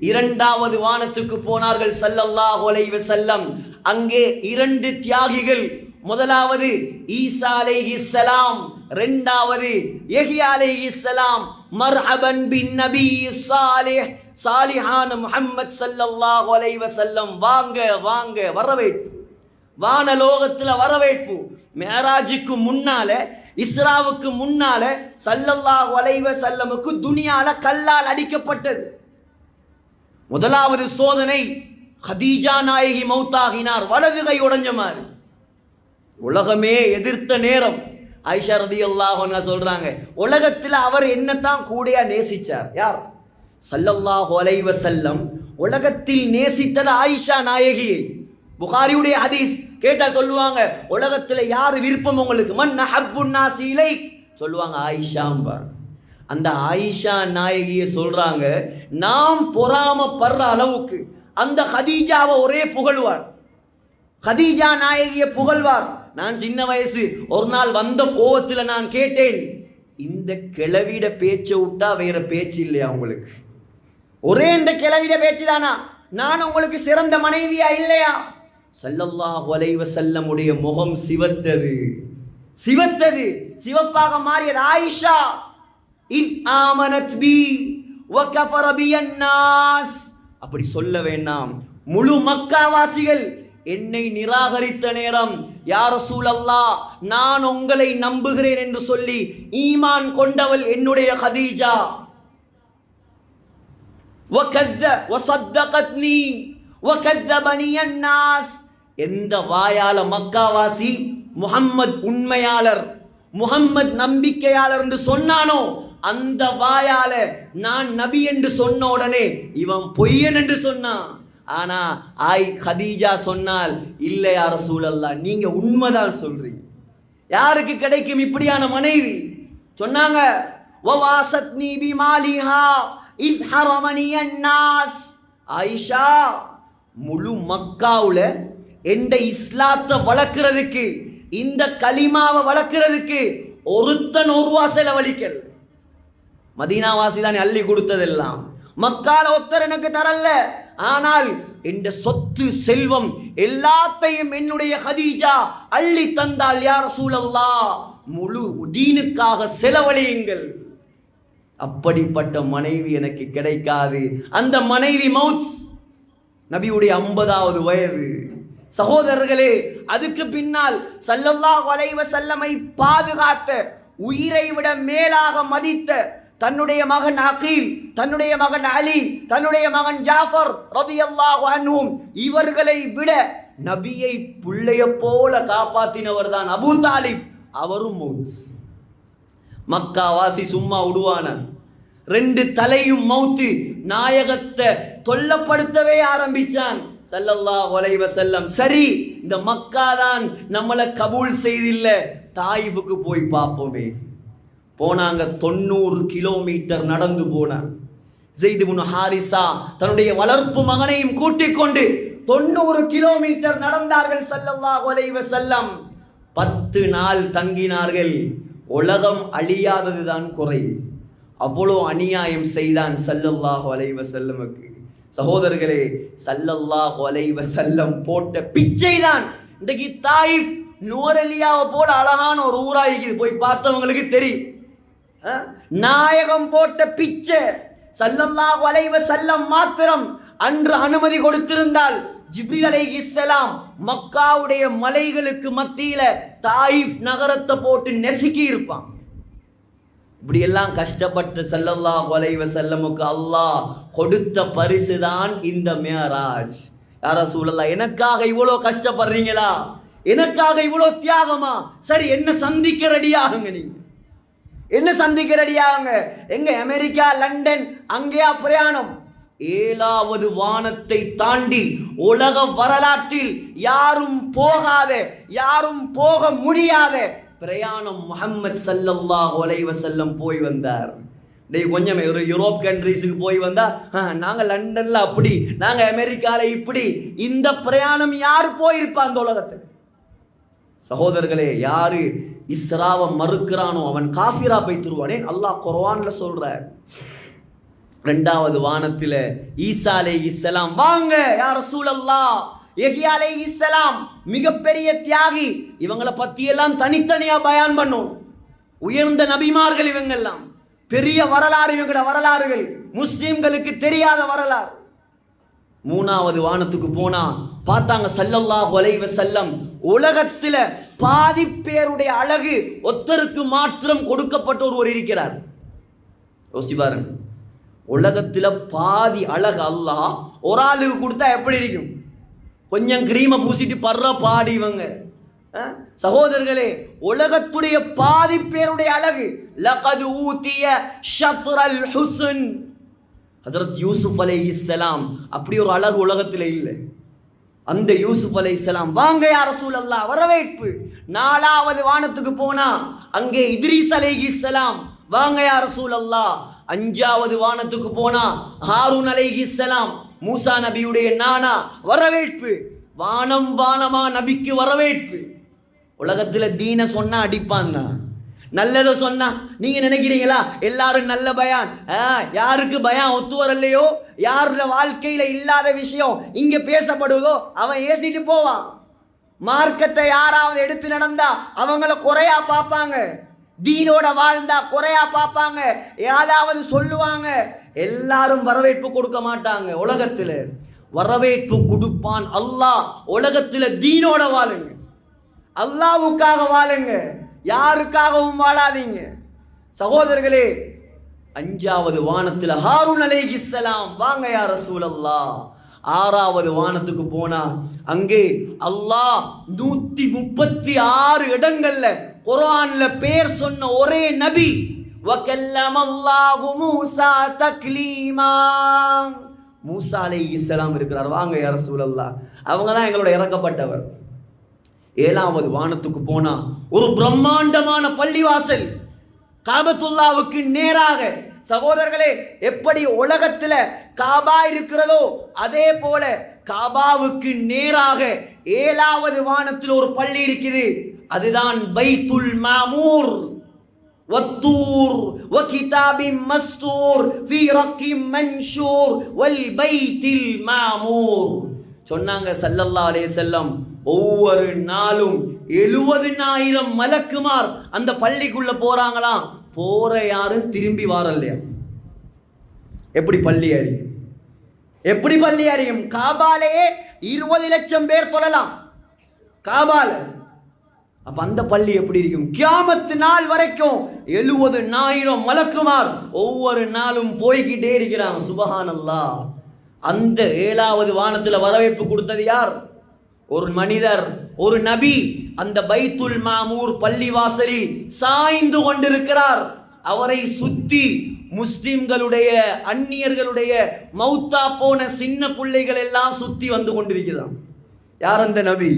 இரண்டாவது வானத்துக்கு போனார்கள் ஸல்லல்லாஹு அலைஹி வஸல்லம். அங்கே இரண்டு தியாகிகள், முதலாவது ஈசா அலைஹிஸ்ஸலாம், இரண்டாவது யஹ்யா அலைஹிஸ்ஸலாம். மர்ஹபன் பின் நபி ஸாலிஹ், சாலிஹான முஹம்மத் ஸல்லல்லாஹு அலைஹி வஸல்லம், வாங்க வாங்க, வரவேற்பு. வானலோகத்தில் வரவேற்பு. மேராஜுக்கு முன்னால, இஸ்ராவுக்கு முன்னால ஸல்லல்லாஹு அலைஹி வஸல்லமுக்கு துனியால கல்லால் அடிக்கப்பட்டது. முதலாவது சோதனை, ஹதீஜா நாயகி மௌத்தாகினார், வலது கை உடைஞ்ச மாதிரி. உலகமே எதிர்த்த நேரம். ஆயிஷா ரலியல்லாஹு அன்ஹா சொல்றாங்க, உலகத்தில் அவர் என்னத்தான் கூடையா நேசிச்சார்? யார்? ஸல்லல்லாஹு அலைஹி வஸல்லம் உலகத்தில் நேசித்தது ஆயிஷா நாயகி. புகாரியுடைய ஹதீஸ் கேட்டா சொல்லுவாங்க, உலகத்தில் யார் விருப்பம் உங்களுக்கு? மன் அஹப்புன் நாஸி இலைக், சொல்லுவாங்க ஆயிஷாம்பார். அந்த ஆயிஷா நாயகியை சொல்றாங்க, நாம் பொறாமப்படுற அளவுக்கு அந்த ஹதீஜாவை ஒரே புகழ்வார். ஹதீஜா நாயகியை புகழ்வார். நான் சின்ன வயசு ஒரு நாள் வந்த கோவத்தில் நான் கேட்டேன், இந்த கிளவிட பேச்சை விட்டா வேற பேச்சு இல்லையா உங்களுக்கு? ஒரே இந்த கிளவிட பேச்சு தானா? நான் உங்களுக்கு சிறந்த மனைவியா இல்லையா? ஸல்லல்லாஹு அலைஹி வஸல்லம் உடைய முகம் சிவத்தது, சிவத்தது, சிவப்பாக மாறியது. ஆயிஷா, இன் ஆமனத் பி வ கஃபர பியன் நாஸ், அப்படி சொல்ல வேண்டாம். முழு மக்காவாசிகள் என்னை நிராகரித்த நேரம், யா ரசூலல்லாஹ், நான் உங்களை நம்புகிறேன் என்று சொல்லி ஈமான் கொண்டவள் என்னுடைய ஹதீஜா. வஸத்தகத்னி வகذبني الناس. எந்த வாயால மக்காவாசி முஹம்மத் உண்மையாளர், முஹம்மத் நம்பிக்கையாளர் என்று சொன்னானோ, அந்த வாயால நான் நபி என்று சொன்ன உடனே இவன் பொய்யன் என்று சொன்னான். ஆனா ஹதீஜா சொன்னால், இல்லை யா ரசூலல்லாஹ், நீங்க உண்மைதான் சொல்றீங்க. யாருக்கு கிடைக்கும் இப்படியான மனைவி? சொன்னாங்க, வவாசத்னி பிமாலிஹா இத் ஹரமனி அன்னாஸ். ஆயிஷா, முழு மக்காவுல எந்த இஸ்லாத்தை வளர்க்கிறதுக்கு, இந்த கலிமாவை வளர்க்கிறதுக்கு ஒருத்தன் ஒரு ரூபா செலவழிக்கல். மதீனாவாசி தான் அள்ளி கொடுத்ததெல்லாம். மக்கால ஒருத்தர் எனக்கு தரல. ஆனால் இந்த சொத்து செல்வம் எல்லாத்தையும் என்னுடைய ஹதீஜா அள்ளி தந்தால், யா ரசூலல்லாஹ், முழு தீனுக்காக செலவழியுங்கள். அப்படிப்பட்ட மனைவி எனக்கு கிடைக்காது. அந்த மனைவி மவுத். நபியுடைய 50வது வயது. சகோதரர்களே, அதுக்கு பின்னால் ஸல்லல்லாஹு அலைஹி வஸல்லமை பாதுகாத்த, உயிரை விட மேலாக மதித்த தன்னுடைய மகன் அகீல், தன்னுடைய மகன் அலி, தன்னுடைய மகன் ஜாஃபர் ரலியல்லாஹு அன்ஹும், இவர்களை விட நபியை பிள்ளைய போல காப்பாத்தினவர் தான் அபூ தாலிப். அவரும் மௌத். மக்காவாசி சும்மா விடுவான? 2 தலையும் மௌத்து. நாயகத்தை தொல்லப்படுத்தவே ஆரம்பிச்சான் ஸல்லல்லாஹு அலைஹி வஸல்லம். சரி, இந்த மக்கா தான் நம்மளை கபூல் செய்தில்ல, தாயிஃபுக்கு போய் பார்ப்போமே. போனாங்க. 90 கிலோமீட்டர் நடந்து போனாங்க. ஸைத் இப்னு ஹாரிஸா தன்னுடைய வளர்ப்பு மகனையும் கூட்டிக் கொண்டு 90 கிலோமீட்டர் நடந்தார்கள் ஸல்லல்லாஹு அலைஹி வஸல்லம். 10 நாள் தங்கினார்கள். உலகம் அழியாததுதான் குறை. அவ்வளோ அநியாயம் செய்தான் ஸல்லல்லாஹு அலைஹி வஸல்லமுக்கு. சகோதரர்களே, ஸல்லல்லாஹு அலைஹி வஸல்லம் போட்ட பிச்சை தான் இன்றைக்கு தாயிஃப் நூரலியாவை போல அழகான ஒரு ஊராயிக்குது. போய் பார்த்தவங்களுக்கு தெரியும். நாயகம் போட்ட பிச்சை. ஸல்லல்லாஹு அலைஹி வஸல்லம் மாத்திரம் அன்று அனுமதி கொடுத்திருந்தால் ஜிப்ரீல் அலைஹிஸ்ஸலாம் மக்காவுடைய மலைகளுக்கு மத்தியில தாயிஃப் நகரத்தை போட்டு நெசுக்கி இருப்பான். இப்படி எல்லாம் கஷ்டப்பட்டு ஸல்லல்லாஹு அலைஹி வஸல்லமுக்கு அல்லாஹ் கொடுத்த பரிசு தான் இந்த மிஅராஜ். யா ரசூலல்லாஹ், எனக்காக இவ்வளோ கஷ்டப்படுறீங்களா? எனக்காக இவ்வளோ தியாகமா? சரி, என்ன சந்திக்க ரெடியாகுங்க. நீங்க என்ன சந்திக்க ரெடியாகுங்க? எங்க அமெரிக்கா, லண்டன், அங்கேயா பிரயாணம்? 7வது வானத்தை தாண்டி உலக வரலாற்றில் யாரும் போகாத, யாரும் போக முடியாத பிரயாணம் முஹம்மது ஸல்லல்லாஹு அலைஹி வஸல்லம் போய் வந்தார். கொஞ்சம் ஒரு யூரோப் கண்ட்ரீஸுக்கு போய் வந்தா, நாங்க லண்டன்ல அப்படி, நாங்க அமெரிக்கால இப்படி. இந்த பிரயாணம் யாரு போயிருப்பா அந்த உலகத்தில்? சகோதரர்களே, யாரு இஸ்ராவை மறுக்கிறானோ அவன் காஃபிரா போய்த்துருவானே. அல்லாஹ் குர்ஆன்ல சொல்றார். 2வது வானத்துல ஈசா அலைஹிஸ்ஸலாம், வாங்க யா ரசூலல்லாஹ். யஹ்யா அலைஹிஸ்ஸலாம் மிகப்பெரிய தியாகி. இவங்களை பத்தி எல்லாம் தனித்தனியா பயான் பண்ணும். உயர்ந்த நபிமார்கள் இவங்கெல்லாம். பெரிய வரலாறு இவங்களோட வரலாறுகள், முஸ்லிம்களுக்கு தெரியாத வரலாறு. 3வது வானத்துக்கு போனா பார்த்தாங்க ஸல்லல்லாஹு அலைஹி வஸல்லம் உலகத்துல பாதி பேருடைய அழகு ஒருத்தருக்கு மாத்திரம் கொடுக்கப்பட்ட ஒருவர் இருக்கிறார். யோசிச்சு பாருங்க, உலகத்துல பாதி அழகு அல்லாஹ் ஒரு ஆளுக்கு கொடுத்தா எப்படி இருக்கும்? கொஞ்சம் கிரீமை பூசிட்டு படுற பாடி இவங்க. சகோதரர்களே, உலகத்துடைய பாதி பேருடைய அழகு. லகது ஊதிய ஷத்ரல் ஹுஸ்ன். ஹஜ்ரத் யூசுப் அலைஹிஸ்ஸலாம் அப்படி ஒரு அழகு உலகத்தில் இல்லை. அந்த யூசுப் அலைஹிஸ்ஸலாம், வாங்க யா ரசூலல்லாஹ், வரவேற்பு. 4வது வானத்துக்கு போனா அங்கே இத்ரீஸ் அலைஹிஸ்ஸலாம், வாங்க யா ரசூலல்லாஹ். 5வது வானத்துக்கு போனா ஹாரூன் அலைஹிஸ்ஸலாம், மூசா நபியுடைய நானா, வரவேற்பு. வானம் வானமா நபிக்கு வரவேற்பு. உலகத்துல தீன சொன்னா அடிப்பான்னா, நல்லதை சொன்னா நீங்க நினைக்கிறீங்களா எல்லாரும் நல்ல பயான்? யாருக்கு பயான் ஒத்து வரலையோ, யாருடைய வாழ்க்கையில இல்லாத விஷயம் இங்க பேசப்படுவதோ அவன் ஏசிட்டு போவான். மார்க்கத்தை யாராவது எடுத்து நடந்தா அவங்கள குறையா பார்ப்பாங்க. தீனோட வாழ்ந்தா குறையா பார்ப்பாங்க, ஏதாவது சொல்லுவாங்க. எல்லாரும் வரவேற்பு கொடுக்க மாட்டாங்க. உலகத்துல வரவேற்பு கொடுப்பான் அல்லாஹ். உலகத்துல தீனோட வாழுங்க, அல்லாஹ்வுக்காக வாழுங்க, யாருக்காகவும் வாழாதீங்க. சகோதரர்களே, 5வது வானத்துல ஹாரூன் அலைஹிஸ்ஸலாம், வாங்க யா ரசூலல்லாஹ். 6வது வானத்துக்கு போனா அங்கே அல்லாஹ் 136 இடங்கள்ல குர்ஆன்ல பேர் சொன்ன ஒரே நபி. வகல்லமல்லாஹு மூஸா தக்லீமா. மூஸா அலைஹிஸ்ஸலாம் இருக்கிறார், வாங்க யா ரசூலல்லாஹ். அவங்க தான் எங்களோட இறக்கப்பட்டவர். 7வது வானத்துக்கு போனா ஒரு பிரம்மாண்டமான பள்ளிவாசல் காபத்துல்லாவுக்கு நேராக. சகோதரர்களே, எப்படி உலகத்துல காபா இருக்கிறதோ அதே போல காபாவுக்கு நேராக 7வது வானத்தில் ஒரு பள்ளி இருக்குது. அதுதான் பைத்துல் மாமூர். வத்தூர் வகிதாபின் மஸ்தூர் ஃபீ ரக்கிம் மன்ஷூர் வல் பைத்தில் மாமூர். சொன்னாங்க ஸல்லல்லாஹு அலைஹி வஸல்லம், ஒவ்வொரு நாளும் 70,000 மலக்குமார் அந்த பள்ளிக்குள்ள போறாங்களாம். போற யாரும் திரும்பி வாரலையா? எப்படி பள்ளி அறியும்? எப்படி பள்ளி அறியும்? காபாலேயே 20 லட்சம் பேர் தொழலாம். காபால. அப்ப அந்த பள்ளி எப்படி இருக்கும்? கியாமத்து நாள் வரைக்கும் 70,000 மலக்குமார் ஒவ்வொரு நாளும் போய்கிட்டே இருக்கிறாங்க. சுபஹானல்லாஹ். அந்த 7வது வானத்துல வரவேற்பு கொடுத்தது யார்? ஒரு மனிதர், ஒரு நபி. அந்த பைத்துல் மாமூர் பள்ளிவாசலில் சாய்ந்து கொண்டிருக்கிறார். அவரை சுத்தி முஸ்லிம்களுடைய, அந்நியர்களுடைய மௌத்தா போன சின்ன பிள்ளைகள் எல்லாம் சுத்தி வந்து கொண்டிருக்கிறார். யார் அந்த நபி?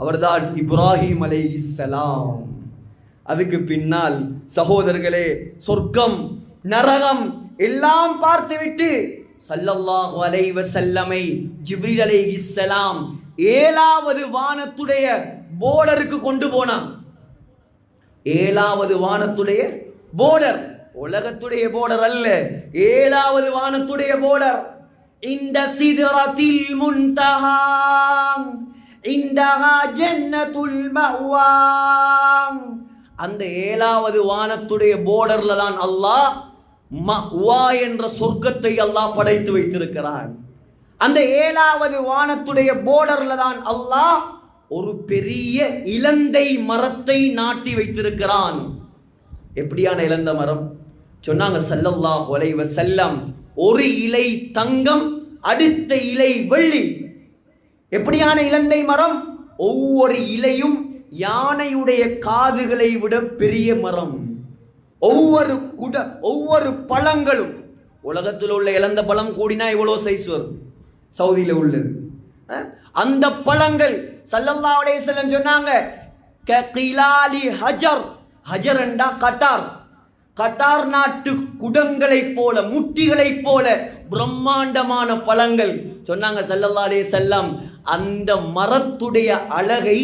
அவர்தான் இப்ராஹிம் அலைஹிஸ்ஸலாம். அதுக்கு பின்னால் சகோதரர்களே, சொர்க்கம் நரகம் எல்லாம் பார்த்துவிட்டு ஸல்லல்லாஹு அலைஹி வஸல்லமை ஜிப்ரீல் அலைஹிஸ்ஸலாம் 7வது வானத்துடைய போர்டருக்கு கொண்டு போனான். 7வது வானத்துடைய போர்டர், உலகத்துடைய போர்டர் அல்ல, 7வது வானத்துடைய போர்டர். இந்த சிதறத்தில் முன்தஹா இந்தஹா ஜன்னத்துல் மஅவா. அந்த 7வது வானத்துடைய போர்டர்ல தான் அல்லாஹ் மஅவா என்ற சொர்க்கத்தை அல்லாஹ் படைத்து வைத்திருக்கிறான். அந்த 7வது வானத்துடைய போர்டர்ல தான் அல்லாஹ் ஒரு பெரிய இலந்தை மரத்தை நாட்டி வைத்திருக்கிறான். எப்படியான இலந்த மரம்? சொன்னாங்க ஸல்லல்லாஹு அலைஹி வஸல்லம், ஒரு இலை தங்கம், அடுத்த இலை வெள்ளி. எப்படியான இலந்தை மரம்? ஒவ்வொரு இலையும் யானையுடைய காதுகளை விட பெரிய மரம். ஒவ்வொரு பழங்களும், உலகத்தில் உள்ள இலந்த பழம் கூடினா இவ்வளோ சைஸ் வரும், சவுதியில் உள்ளது. அந்த பழங்கள் ஸல்லல்லாஹு அலைஹி வஸல்லம் சொன்னாங்க, ககிலாலி ஹஜர். ஹஜர் என்றா கட்டார். கட்டார் நாட்டு குடங்களை போல, முட்டிகளை போல பிரம்மாண்டமான பழங்கள். சொன்னாங்க ஸல்லல்லாஹு அலைஹி வஸல்லம், அந்த மரத்துடைய அழகை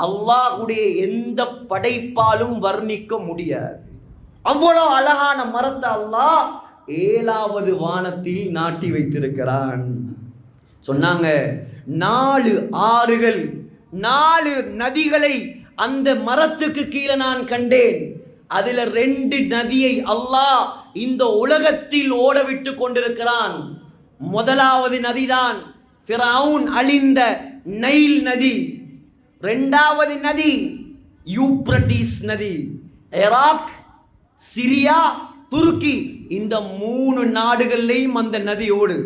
அல்லாஹ்வுடைய எந்த படைப்பாலும் வர்ணிக்க முடியாது. அவ்வளவு அழகான மரத்தை அல்லாஹ் 7வது வானத்தில் நாட்டி வைத்திருக்கிறான். சொன்னாங்க 4 ஆறுகள், 4 நதிகளை அந்த மரத்துக்கு கீழே நான் கண்டேன். அதுல 2 நதியை அல்லாஹ் இந்த உலகத்தில் ஓட விட்டு கொண்டிருக்கிறான். முதலாவது நதிதான் ஃபிரௌன் அழிந்த நைல் நதி. 2வது நதி யூப்ரட்டிஸ் நதி. ஈராக், சிரியா, துருக்கி, இந்த 3 நாடுகள்லையும் அந்த நதி ஓடுது.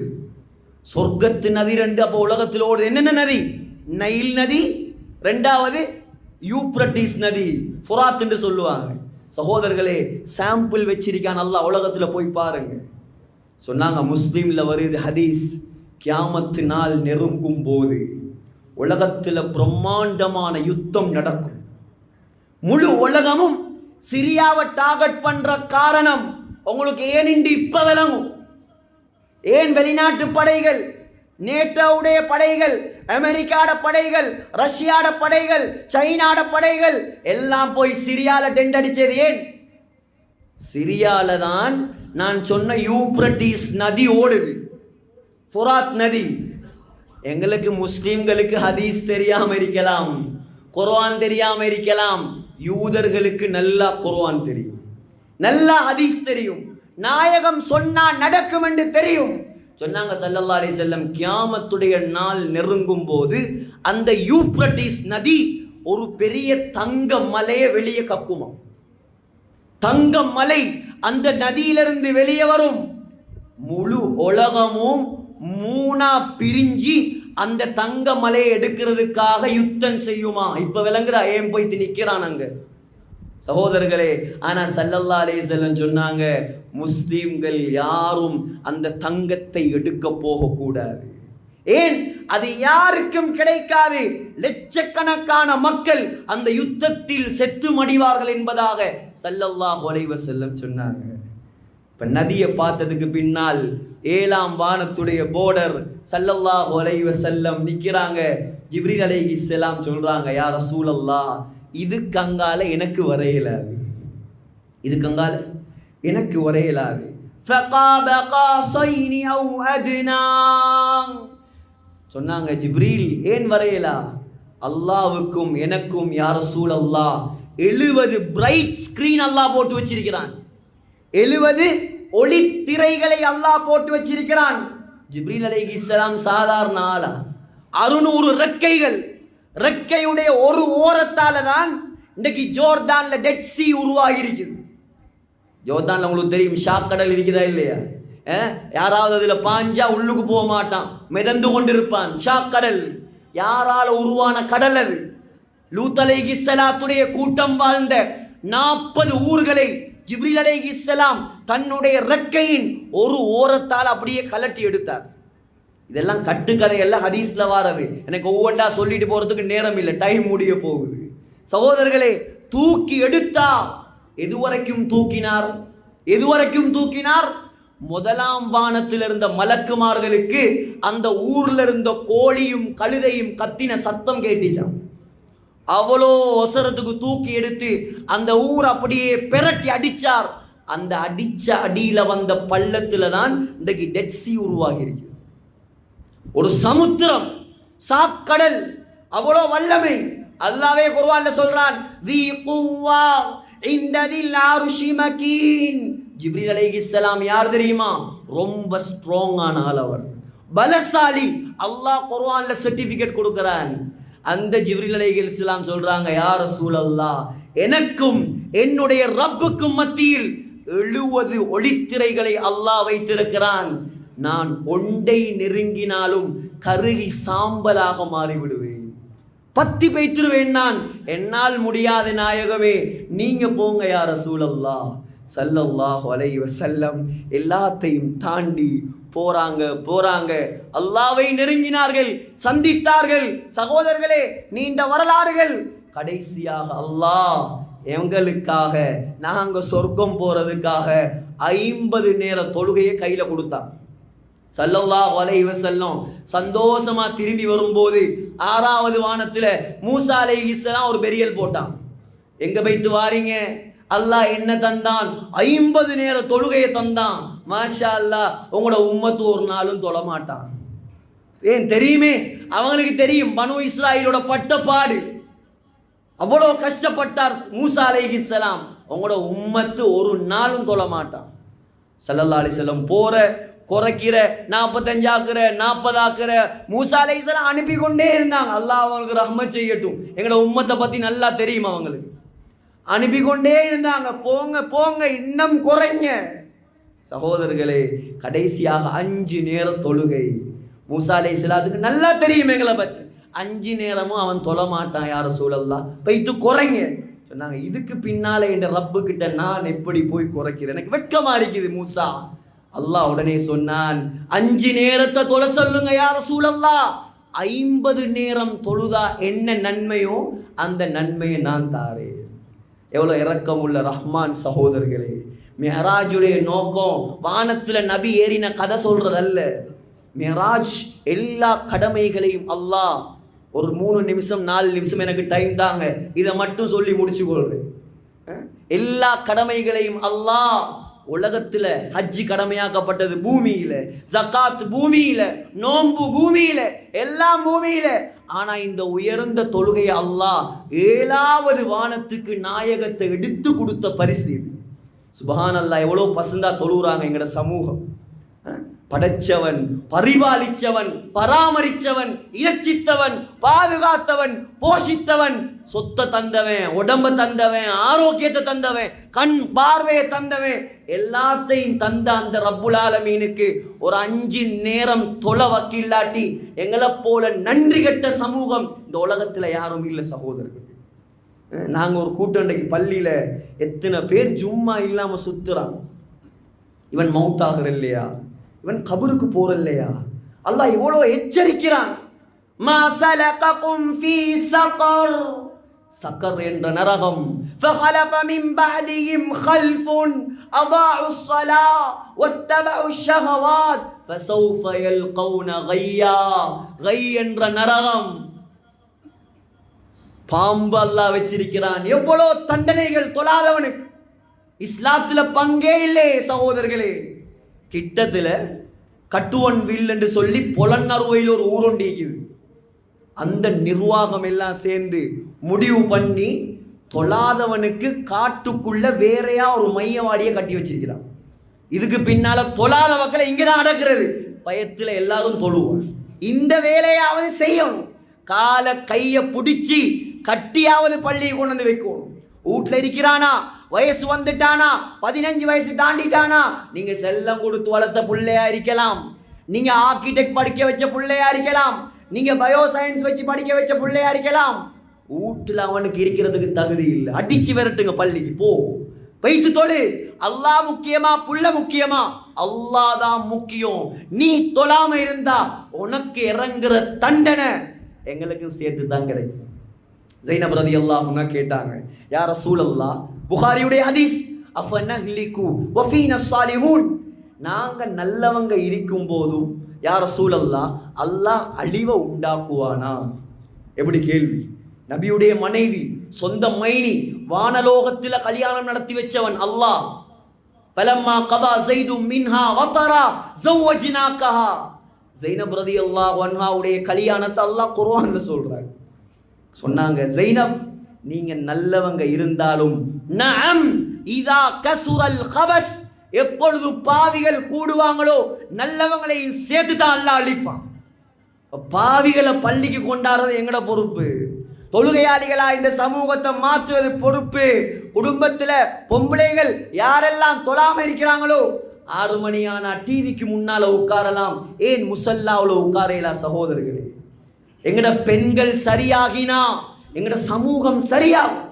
சொர்க்கத்து நதி 2. அப்போ உலகத்தில் ஓடுது என்னென்ன நதி? நைல் நதி, 2வது யூப்ரட்டிஸ் நதி, ஃபுராத் என்று சொல்லுவாங்க. சகோதரர்களே, சாம்பிள் வச்சிருக்கான் அல்லாஹ், உலகத்தில் போய் பாருங்க. சொன்னாங்க முஸ்லீம்ல வருது ஹதீஸ், கியாமத்து நாள் நெருங்கும் போது உலகத்தில் பிரம்மாண்டமான யுத்தம் நடக்கும். முழு உலகமும் சிரியாவை டார்கெட் பண்ற காரணம் உங்களுக்கு ஏன் இன்று இப்ப விளங்கும். ஏன் வெளிநாட்டு படைகள், நேட்டோவுடைய படைகள், அமெரிக்காட படைகள், ரஷ்யாட படைகள், சைனாட படைகள் எல்லாம் போய் சிரியால டெண்ட் அடிச்சது ஏன்? சிரியால தான் நான் சொன்ன யூப்ரட்டிஸ் நதி ஓடுது, ஃபுராத் நதி. எங்களுக்கு முஸ்லிம்களுக்கு ஹதீஸ் தெரியாம இருக்கலாம், குர்ஆன் தெரியாம இருக்கலாம். யூதர்களுக்கு நல்லா குர்ஆன் தெரியும், நல்லா ஹதீஸ் தெரியும், நாயகம் சொன்னா நடக்கும் என்று தெரியும். சொன்னாங்க ஸல்லல்லாஹு அலைஹி வஸல்லம், கியாமத்துடைய நாள் நெருங்கும் போது அந்த யூப்ரட்டிஸ் நதி ஒரு பெரிய தங்க மலையை வெளியே கக்குமா. தங்க மலை அந்த நதியிலிருந்து வெளியே வரும். முழு உலகமும் 3ஆ பிரிஞ்சு அந்த தங்க மலையை எடுக்கிறதுக்காக யுத்தம் செய்யுமா. இப்ப விளங்குறா ஏன் போய் நிக்கிறான் அங்க சகோதரர்களே. ஆனா ஸல்லல்லாஹு அலைஹி வஸல்லம் சொன்னாங்க, முஸ்லிம்கள் யாரும் அந்த தங்கத்தை எடுக்க போகக்கூடாது. ஏன்? அது யாருக்கும் கிடைக்காது. லட்சக்கணக்கான மக்கள் அந்த யுத்தத்தில் செத்து மடிவார்கள் என்பதாக ஸல்லல்லாஹு அலைஹி வஸல்லம் சொன்னாங்க. இப்ப நதியை பார்த்ததுக்கு பின்னால் 7ஆம் வானத்துடைய போர்டர் ஸல்லல்லாஹு அலைஹி வஸல்லம் நிக்கிறாங்க. ஜிப்ரீல் அலைஹிஸ்ஸலாம் சொல்றாங்க, யா ரசூலல்லாஹ், இதுக்கு அங்கால எனக்கு வரையலாது, இதுக்கு அங்கால எனக்கு வரையலாது. ஃபகாப காஸைனி அவ் அத்னா. சொன்னாங்க ஜிப்ரீல், ஏன் வரையலா? அல்லாஹ்வுக்கும் எனக்கும் யா ரசூலல்லாஹ் 70 பிரைட் ஸ்கிரீன் அல்லாஹ் போட்டு வச்சிருக்கிறான். 70 ஒளி திரைகளை அல்லாஹ் போட்டு வச்சிருக்கிறான். ஜிப்ரீல் அலைஹிஸ்ஸலாம் சாதாரண ஆளா? 600 ரெக்கைகள், ரெக்கையுடைய ஒரு ஓரத்தால தான் இன்றைக்கு ஜோர்டான்ல டெட் சி உருவாகி இருக்குது. ஜோர்டான்ல உங்களுக்கு தெரியும் ஷாக் கடல் இருக்குதா இல்லையா? யாராவது அதுல பாஞ்சா உள்ளுக்கு போக மாட்டான், மிதந்து கொண்டிருப்பான். ஷாக் கடல் யாரால உருவான கடல் அது. லூத் அலைஹிஸ்ஸலாத்துடைய கூட்டம் வாழ்ந்த 40 ஊர்களை ஜிப்ரீல் அலைஹிஸ்ஸலாம் தன்னுடைய ரெக்கையின் ஒரு ஓரத்தால் அப்படியே கலட்டி எடுத்தார். இதெல்லாம் கட்டுக்கதையெல்லாம் ஹதீஸ்ல வாரது. எனக்கு ஒவ்வொன்றா சொல்லிட்டு போறதுக்கு நேரம் இல்லை, டைம் முடிய போகுது. சகோதரர்களே, தூக்கி எடுத்தா எதுவரைக்கும் தூக்கினார்? எதுவரைக்கும் தூக்கினார்? முதலாம் வானத்தில் இருந்த மலக்குமார்களுக்கு அந்த ஊர்ல இருந்த கோழியும் கழுதையும் கத்தின சத்தம் கேட்டுச்சான். அவ்வளோ ஒசரத்துக்கு தூக்கி எடுத்து அந்த ஊர் அப்படியே பெரட்டி அடிச்சார். அந்த அடிச்ச அடியில வந்த பள்ளத்துல தான் இன்றைக்கு டெட் சி உருவாகி இருக்கு. ஒரு சமுத்திரம், சாக்கடல், அவ்வளோ வல்லமை. அல்லாஹ்வே குர்ஆன்ல சொல்றான், தி குவ்வா இன்ததில் அர்ஷி மகீன். ஜிப்ரீல் அலைஹிஸ்ஸலாம் யார் தெரியுமா? ரொம்ப ஸ்ட்ராங்கான ஆள், அவர் பலசாலி. அல்லாஹ் குர்ஆன்ல சர்டிபிகேட் கொடுக்கிறான். அந்த ஜிப்ரீல் அலைஹிஸ்ஸலாம் சொல்றாங்க, யா ரசூலல்லாஹ், எனக்கும் என்னுடைய ரப்புக்கும் மத்தியில் 70 ஒளித்திரைகளை அல்லாஹ் வைத்திருக்கிறான். நான் ஒன்றை நெருங்கினாலும் கருகி சாம்பலாக மாறிவிடுவேன், பத்தி வைத்திருவேன். நான் என்னால் முடியாத நாயகமே, நீங்க போங்க யா ரசூலல்லாஹ் ஸல்லல்லாஹு அலைஹி வஸல்லம். எல்லாத்தையும் தாண்டி போறாங்க அல்லாஹ்வை நெருங்கினார்கள், சந்தித்தார்கள். சகோதரர்களே, நீண்ட வரலாறுகள். கடைசியாக அல்லாஹ் எங்களுக்காக, நாங்க சொர்க்கம் போறதுக்காக 50 நேர தொழுகையை கையில கொடுத்தான். ஸல்லல்லாஹு அலைஹி வஸல்லம் சந்தோஷமா திரும்பி வரும்போது 6வது வானத்துல மூசா அலைஹிஸ்ஸலாம் ஒரு பெரியல் போட்டான். எங்க போய்த்து வாரீங்க? அல்லாஹ் என்ன தந்தான்? 50 நேர தொழுகையை தந்தான். மாஷா அல்லாஹ், உங்களோட உம்மத்து ஒரு நாளும் தொழ மாட்டான். ஏன் தெரியுமே? அவங்களுக்கு தெரியும் பனு இஸ்ராயலோட பட்டப்பாடு. அவ்வளோ கஷ்டப்பட்டார் மூசா அலைஹிஸ்ஸலாம். உங்களோட உம்மத்து ஒரு நாளும் தொழ மாட்டான். ஸல்லல்லாஹு அலைஹி வஸல்லம் போற குறைக்கிற, 45 ஆக்குற, 40 ஆக்குற, மூசா அலைஹிஸ்ஸலாம் அனுப்பி கொண்டே இருந்தாங்க. அல்லாஹ் அவங்களுக்கு ரஹ்மத் செய்யட்டும். எங்களோட உம்மத்தை பத்தி நல்லா தெரியும் அவங்களுக்கு. அனுப்பி கொண்டே இருந்தாங்க. போங்க போங்க, இன்னும் குறைங்க. சகோதரர்களே, கடைசியாக 5 நேர தொழுகை. மூசா அலைஹிஸ்ஸலாத்துக்கு நல்லா தெரியும் எங்களை பத்தி. 5 நேரமும் அவன் தொழ மாட்டான். யா ரசூலல்லாஹ், போய்த்து குறைங்க சொன்னாங்க. இதுக்கு பின்னால என் ரப்பு கிட்ட நான் எப்படி போய் குறைக்கிறேன்? எனக்கு வெட்கமா இருக்குது மூசா. அல்லாஹ் உடனே சொன்னான், 5 நேரத்தை தொழ சொல்லுங்க யா ரசூலல்லாஹ். 50 நேரம் தொழுதா என்ன நன்மையோ அந்த நன்மையை நான் தாரேன். எவ்வளோ இரக்கம் உள்ள ரஹ்மான். சகோதரர்களே, மிஹராஜுடைய நோக்கம் வானத்துல நபி ஏறின கதை சொல்றதல்ல. மிஹராஜ் எல்லா கடமைகளையும் அல்லாஹ் ஒரு 3 நிமிஷம் 4 நிமிஷம் எனக்கு டைம் தாங்க, இதை மட்டும் சொல்லி முடிச்சு கொள்றேன். எல்லா கடமைகளையும் அல்லாஹ் உலகத்துல ஹஜ்ஜி கடமையாக்கப்பட்டது பூமியில, ஜகாத் பூமியில, நோன்பு பூமியில, எல்லாம் பூமியில. ஆனா இந்த உயர்ந்த தொழுகையை அல்லாஹ் 7வது வானத்துக்கு நாயகத்தை எடுத்து கொடுத்த பரிசு இது. சுப்ஹானல்லாஹ், எவ்வளவு பசந்தா தொழுகிறாங்க எங்கட சமூகம். படைச்சவன், பரிபாலிச்சவன், பராமரிச்சவன், இயற்றித்தவன், பாதுகாத்தவன், போஷித்தவன், சொத்தை தந்தவன், உடம்ப தந்தவன், ஆரோக்கியத்தை தந்தவன், கண் பார்வையை தந்தவன், எல்லாத்தையும் தந்த அந்த ரப்புல் ஆலமீனுக்கு ஒரு 5 நேரம் தொலை வக்கில்லாட்டி எங்களை போல நன்றி கெட்ட சமூகம் இந்த உலகத்துல யாரும் இல்லை சகோதரர்கள். நாங்க ஒரு கூட்டண்டைக்கு பள்ளியில எத்தனை பேர் ஜும்மா இல்லாம சுத்துறான். இவன் மௌத்தாகிற இல்லையா? இவன் கபருக்கு போற இல்லையா? அல்லாஹ் எவ்வளவு எச்சரிக்கிறான். மா சலககும் ஃபீ ஸகர், சக்கர் என்ற நரகம். فخلف من بعدهم خلف أضاعوا الصلاة واتبعوا الشهوات فسوف يلقون غيا. غي என்ற நரகம். பாம்பு அல்லாஹ் வச்சிருக்கிறான். எவ்வளோ தண்டனைகள் தொழாதவனுக்கு. இஸ்லாத்துல பங்கே இல்லை சகோதரர்களே. கிட்டத்துல கட்டுவன் வில் என்று சொல்லி பொலன்னறுவையில் ஒரு ஊரொண்டி இருக்குது. அந்த நிர்வாகம் எல்லாம் சேர்ந்து முடிவு பண்ணி தொழாதவனுக்கு காட்டுக்குள்ள வேறையா ஒரு மையவாடியை கட்டி வச்சிருக்கிறான். இதுக்கு பின்னால தொழாத மக்களை இங்கதான் அடக்கிறது. பயத்துல எல்லாரும் தொழுவான். இந்த வேலையாவது செய்யணும். காலை கையை பிடிச்சி கட்டியாவது பள்ளியை கொண்டு வந்து வைக்கணும். வீட்டுல இருக்கிறானா, வயசு வந்துட்டானா, 15 வயசு தாண்டிட்டானா, நீங்க செல்லம் கொடுத்து வளர்த்த பிள்ளையா இருக்கலாம், நீங்க ஆர்கிடெக்ட் படிக்க வச்ச பிள்ளையா இருக்கலாம், நீங்க பயோ சயின்ஸ் வச்சு படிக்க வச்ச பிள்ளையா இருக்கலாம். வீட்டுல அவனுக்கு இருக்கிறதுக்கு தகுதி இல்லை, அடிச்சு விரட்டுங்க, பள்ளிக்கு போ, வைத்து தொழு. அல்லாஹ் முக்கியமா புள்ள முக்கியமா? அல்லாஹ் தான் முக்கியம். நீ தொழாம இருந்தா உனக்கு இறங்குற தண்டனை எங்களுக்கு சேர்த்து தான் கிடைக்கும். ஸைனப் ரலியல்லாஹு அன்ஹா கேட்டாங்க, யா ரசூலல்லாஹ், புகாரியுடைய ஹதீஸ், அஃபனஹ்லிகு வஃபீனா ஸாலிஹூன், நாங்க நல்லவங்க இருக்கும் போதும் யா ரசூலல்லாஹ் அல்லாஹ் அழிவை உண்டாக்குவானா? எப்படி கேள்வி! நபியுடைய மனைவி, சொந்த மைனி, வானலோகத்தில் கல்யாணம் நடத்தி வச்சவன் அல்லாஹ். ஃபலம்மா கதா ஸைது மின்ஹா வதரா ஸௌவஜ்னாகஹா, ஸைனப் ரலியல்லாஹு அன்ஹாவுடைய கல்யாணத்தை அல்லாஹ் குர்ஆன்ல சொல்றாங்க. சொன்னாங்க, ஸைனப் நீங்க நல்லவங்க இருந்தாலும், நஅம் இதா கஸுரல் கபஸ், எப்பொழுது பாவிகள் கூடுவாங்களோ நல்லவங்களையும் சேர்த்து தான் அல்லாஹ் அழிப்பான். பாவிகளை பள்ளிக்கு கொண்டாடுறது எங்கட பொறுப்பு. தொழுகையாளிகளா இந்த சமூகத்தை மாற்றுவது பொறுப்பு. குடும்பத்தில் பொம்பளைகள் யாரெல்லாம் தொழாம இருக்கிறாங்களோ 6 மணி ஆனா டிவிக்கு முன்னால உட்காரலாம், ஏன் முசல்லாவில் உட்காரலாம்? சகோதரர்களே, எங்கட பெண்கள் சரியாகினா எங்கட சமூகம் சரியாகும்.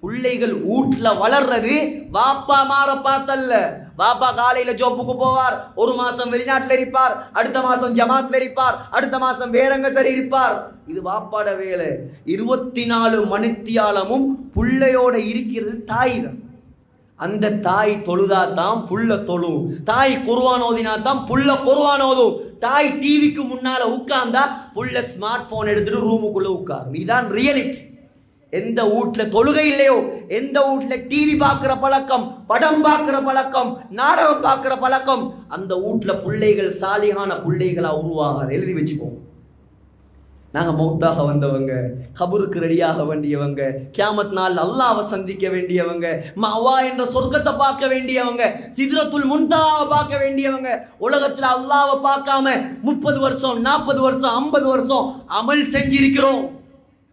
பிள்ளைகள் வீட்டுல வளர்றது வாப்பா மாற பார்த்தல்ல. வாப்பா காலையில ஜோப்புக்கு போவார், 1 மாசம் வெளிநாட்டில் இருப்பார், அடுத்த மாசம் ஜமாத்ல இருப்பார், அடுத்த மாசம் வேறங்க சரி இருப்பார். இது வாப்பாட வேலை. 24 மணித்தியாலமும் புள்ளையோட இருக்கிறது தாய் தான். அந்த தாய் தொழுதா தான் புள்ள தொழும், தாய் குர்ஆன் ஓதினா தான் புள்ள குர்ஆன் ஓதும், தாய் டிவிக்கு முன்னால உட்கார்ந்தா புள்ள ஸ்மார்ட் போன் எடுத்துட்டு ரூமுக்குள்ள உட்காரும். இதுதான் ரியாலிட்டி. எந்த வீட்டுல தொழுகை இல்லையோ, எந்த வீட்டுல டிவி பார்க்கிற பழக்கம், படம் பார்க்கிற பழக்கம், நாடகம் பார்க்கிற பழக்கம், அந்த வீட்டுல பிள்ளைகள் சாலிகான பிள்ளைகளா உருவாகாது. எழுதி வச்சுக்கோங்க. நாங்க மௌத்தாக வந்தவங்க, கபருக்கு ரெடியாக வேண்டியவங்க, கியாமத் நாள் அல்லாஹ்வை சந்திக்க வேண்டியவங்க, மஅவா என்ற சொர்க்கத்தை பார்க்க வேண்டியவங்க, சித்ரத்துல் முன்தஹாவை பார்க்க வேண்டியவங்க. உலகத்துல அல்லாஹ்வை பார்க்காம 30 வருஷம் 40 வருஷம் 50 வருஷம் அமல் செஞ்சிருக்கிறோம்.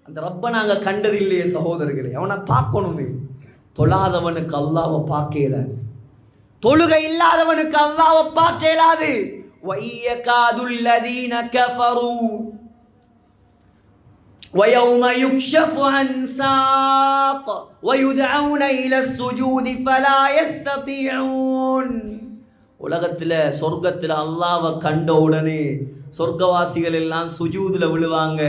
அந்த ரப்ப நாங்க கண்டது இல்லையே சகோதரர்களே. அவனை பார்க்கணுமே. தொழாதவனுக்கு அல்லாஹ்வை பார்க்க இயலாது, தொழுகை இல்லாதவனுக்கு அல்லாஹ்வை பார்க்க இயலாது. வய்யகாதுல் லதீன கஃபரு وَيَوْمَ يُكْشَفُ عَنْ سَاقٍ وَيُدْعَوْنَ إِلَى السُّجُودِ فَلَا يَسْتَطِيعُونَ. உலகத்தில் சொர்க்கத்தில் அல்லாஹ்வை கண்ட உடனே சொர்க்கவாசிகள் எல்லாம் சுஜூதுல விழுவாங்க.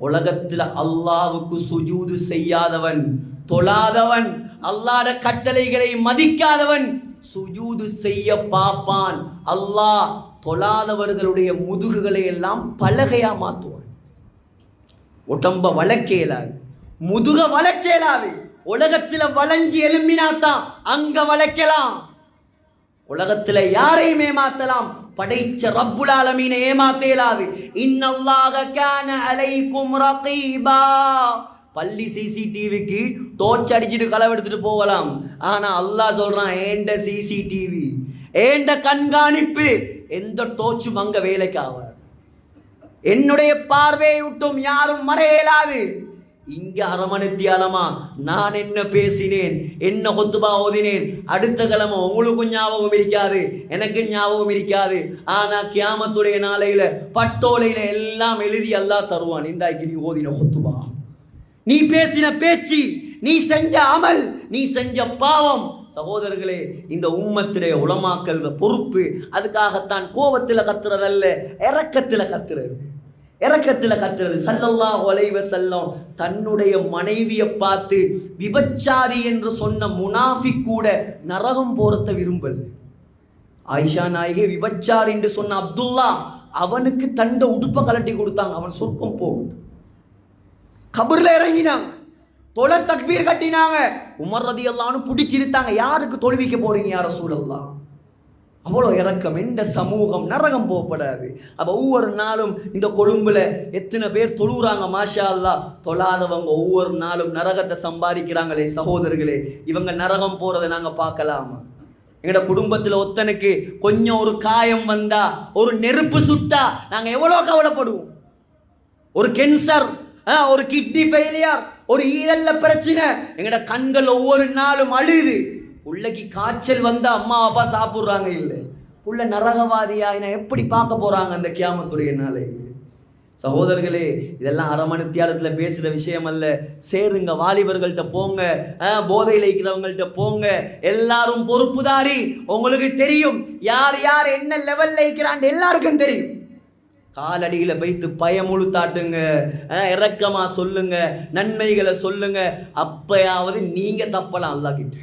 உலகத்தில் அல்லாஹ்வுக்கு சுஜூது செய்யாதவன், தொழாதவன், அல்லாஹ்ட கட்டளைகளை மதிக்காதவன் சுஜூது செய்ய பார்ப்பான். அல்லாஹ் தொழாதவர்களுடைய முதுகுகளை எல்லாம் பலகையா மாற்றுவான். உடம்ப வளர்க்கேலாது, முதுக வளர்க்கேலாது. உலகத்துல வளைஞ்சி எழும்பினாத்தான் அங்க வளைக்கலாம். உலகத்துல யாரையும் ஏமாத்தலாம், படைச்ச ரப்புல் ஆலமீனை ஏமாத்தேலாது. இன்னல்லாஹ கான அலைக்கும் ரகீபா. பள்ளி சிசிடிவிக்கு டோர்ச் அடிச்சுட்டு களவு எடுத்துட்டு போகலாம். ஆனா அல்லாஹ் சொல்றான், ஏண்ட சிசிடிவி, ஏண்ட கண்காணிப்பு, எந்த டோர்ச்சும் அங்க வேலைக்கு ஆகாது. என்னுடைய பார்வையை விட்டும் யாரும் மறையலாது. இங்க அரமணித்தியாலமா நான் என்ன பேசினேன், என்ன கொத்துபா ஓதினேன், அடுத்த கிழமை உங்களுக்கும் ஞாபகம் இருக்காது, எனக்கு ஞாபகம் இருக்காது. ஆனா கியாமத்துடைய நாளையில பட்டோலையில எல்லாம் எழுதி அல்லாஹ் தருவான். இந்தாய்க்கு நீ ஓதின கொத்துபா, நீ பேசின பேச்சு, நீ செஞ்ச அமல், நீ செஞ்ச பாவம். சகோதரர்களே, இந்த உம்மத்திலே உலமாக்கள் பொறுப்பு. அதுக்காகத்தான் கோபத்தில் கத்துறதல்ல, இரக்கத்தில் கத்துறது, இரக்கத்தில் கத்துறது. ஸல்லல்லாஹு அலைஹி வஸல்லம் தன்னுடைய மனைவியை பார்த்து விபச்சாரி என்று சொன்ன முனாஃபிக் கூட நரகம் போறத விரும்பல். ஆயிஷா நாயகி விபச்சாரி என்று சொன்ன அப்துல்லா, அவனுக்கு தண்ட உடுப்பை கலட்டி கொடுத்தாங்க, அவன் சொர்க்கம் போகும். கபர்ல இறங்கினாங்க, தொலை தக்பீர் கட்டினாங்க. உமர் ரலியல்லாஹு அன்ஹு பிடிச்சிருத்தாங்க, யாருக்கு தொழுவிக்க போறீங்க யா ரசூலல்லாஹ்? அவ்வளோ இறக்கம். எந்த சமூகம் நரகம் போகப்படாது. அப்போ ஒவ்வொரு நாளும் இந்த கொழும்புல எத்தனை பேர் தொழுறாங்க, மாஷா அல்லாஹ். தொழாதவங்க ஒவ்வொரு நாளும் நரகத்தை சம்பாதிக்கிறாங்களே சகோதரர்களே, இவங்க நரகம் போறதை நாங்கள் பார்க்கலாமா? எங்களோட குடும்பத்தில் ஒத்தனுக்கு கொஞ்சம் ஒரு காயம் வந்தா, ஒரு நெருப்பு சுட்டா நாங்கள் எவ்வளோ கவலைப்படுவோம். ஒரு கேன்சர் ஒரு கிட்னி ஃபெயிலியர், ஒரு ஈரல்ல பிரச்சனை, எங்கட கண்கள் ஒவ்வொரு நாளும் அழுது, புள்ளைக்கு காய்ச்சல் வந்த அம்மா அப்பா சாப்பிடுறாங்க இல்லை, புள்ள நரகவாதியா எப்படி பார்க்க போறாங்க அந்த கியாமத்துடைய நாளை? சகோதரர்களே, இதெல்லாம் அரை மணித்தியாலத்தில் பேசுகிற விஷயம் அல்ல. சேருங்க, வாலிபர்கள்ட்ட போங்க, போதையில் இருக்கிறவங்கள்ட்ட போங்க, எல்லாரும் பொறுப்புதாரி. உங்களுக்கு தெரியும் யார் யார் என்ன லெவல்ல இருக்கிறான், எல்லாருக்கும் தெரியும். காலடியில் வைத்து பயமுழுத்தாட்டுங்க, இறக்கமா சொல்லுங்க, நன்மைகளை சொல்லுங்க. அப்பயாவது நீங்க தப்பலாம் அல்லாஹ் கிட்ட.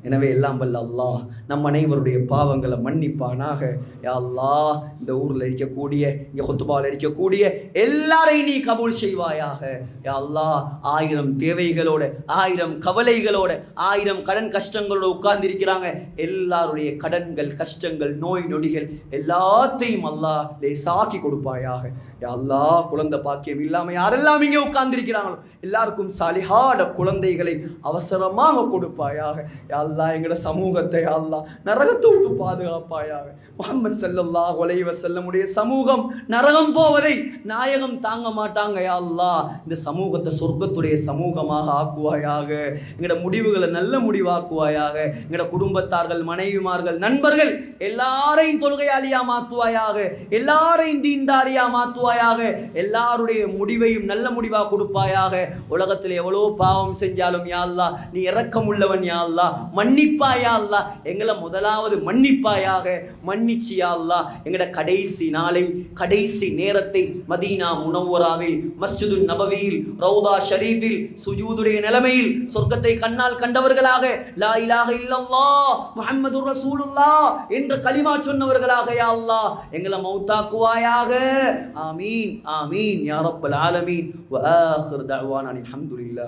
எனவே எல்லாம் வல்ல அல்லாஹ் நம் அனைவருடைய பாவங்களை மன்னிப்பானாக. யா அல்லாஹ், இந்த ஊரில் இருக்கக்கூடிய, இங்கே ஹுத்துபாவில் இருக்கக்கூடிய எல்லாரையும் நீ கபூல் செய்வாயாக. யா அல்லாஹ், 1000 தேவைகளோட, 1000 கவலைகளோட, 1000 கடன் கஷ்டங்களோட உட்கார்ந்திருக்கிறாங்க. எல்லாருடைய கடன்கள், கஷ்டங்கள், நோய் நொடிகள் எல்லாத்தையும் அல்லாஹ் லேசாக்கி கொடுப்பாயாக. யா அல்லாஹ், குழந்தை பாக்கியம் இல்லாமல் யாரெல்லாம் இங்கே உட்கார்ந்திருக்கிறாங்களோ எல்லாருக்கும் சாலிஹான குழந்தைகளை அவசரமாக கொடுப்பாயாக. யா அல்லாஹ், எங்கட சமூகத்தை யா அல்லாஹ் நரகத்தை விட்டு பாதுகாப்பாயாக. முஹம்மது ஸல்லல்லாஹு அலைஹி வஸல்லமுடைய சமூகம் நரகம் போவதை நாயகம் தாங்க மாட்டாங்க. யா அல்லாஹ், இந்த சமூகத்தை சொர்க்கத்துடைய சமூகமாக ஆக்குவாயாக. எங்கட முடிவுகளை நல்ல முடிவாக்குவாயாக. எங்கட குடும்பத்தார்கள், மனைவிமார்கள், நண்பர்கள் எல்லாரையும் தொழுகையாளியா மாற்றுவாயாக. எல்லாரையும் தீண்டாரியா மாற்றுவாயாக. எல்லாருடைய முடிவையும் நல்ல முடிவா கொடுப்பாயாக. உலகத்தில் எவ்வளோ பாவம் செஞ்சாலும் யா அல்லாஹ் நீ இரக்கமுள்ளவன். யா அல்லாஹ் மன்னிப்பாயா அல்லாஹ், எங்களை முதலாவது மன்னிப்பாயாக. மன்னிச்சு யா அல்லாஹ் எங்கட கடைசி நாளை, கடைசி நேரத்தை மதீனா முனவ்வராவில், மஸ்ஜிது நபவியில், ரௌதா ஷரீஃபில் சுஜூதுடைய நிலைமையில் சொர்க்கத்தை கண்ணால் கண்டவர்களாக, லா இலாஹ இல்லல்லாஹ் முஹம்மதுர் ரசூலுல்லாஹ் என்ற கலிமா சொன்னவர்களாக யா அல்லாஹ் எங்களை மௌத்தாக்குவாயாக. ஆமீன் ஆமீன் யா ரப்பல் ஆலமீன். வ ஆகிர் தஅவானா அல்ஹம்துலில்லாஹ்.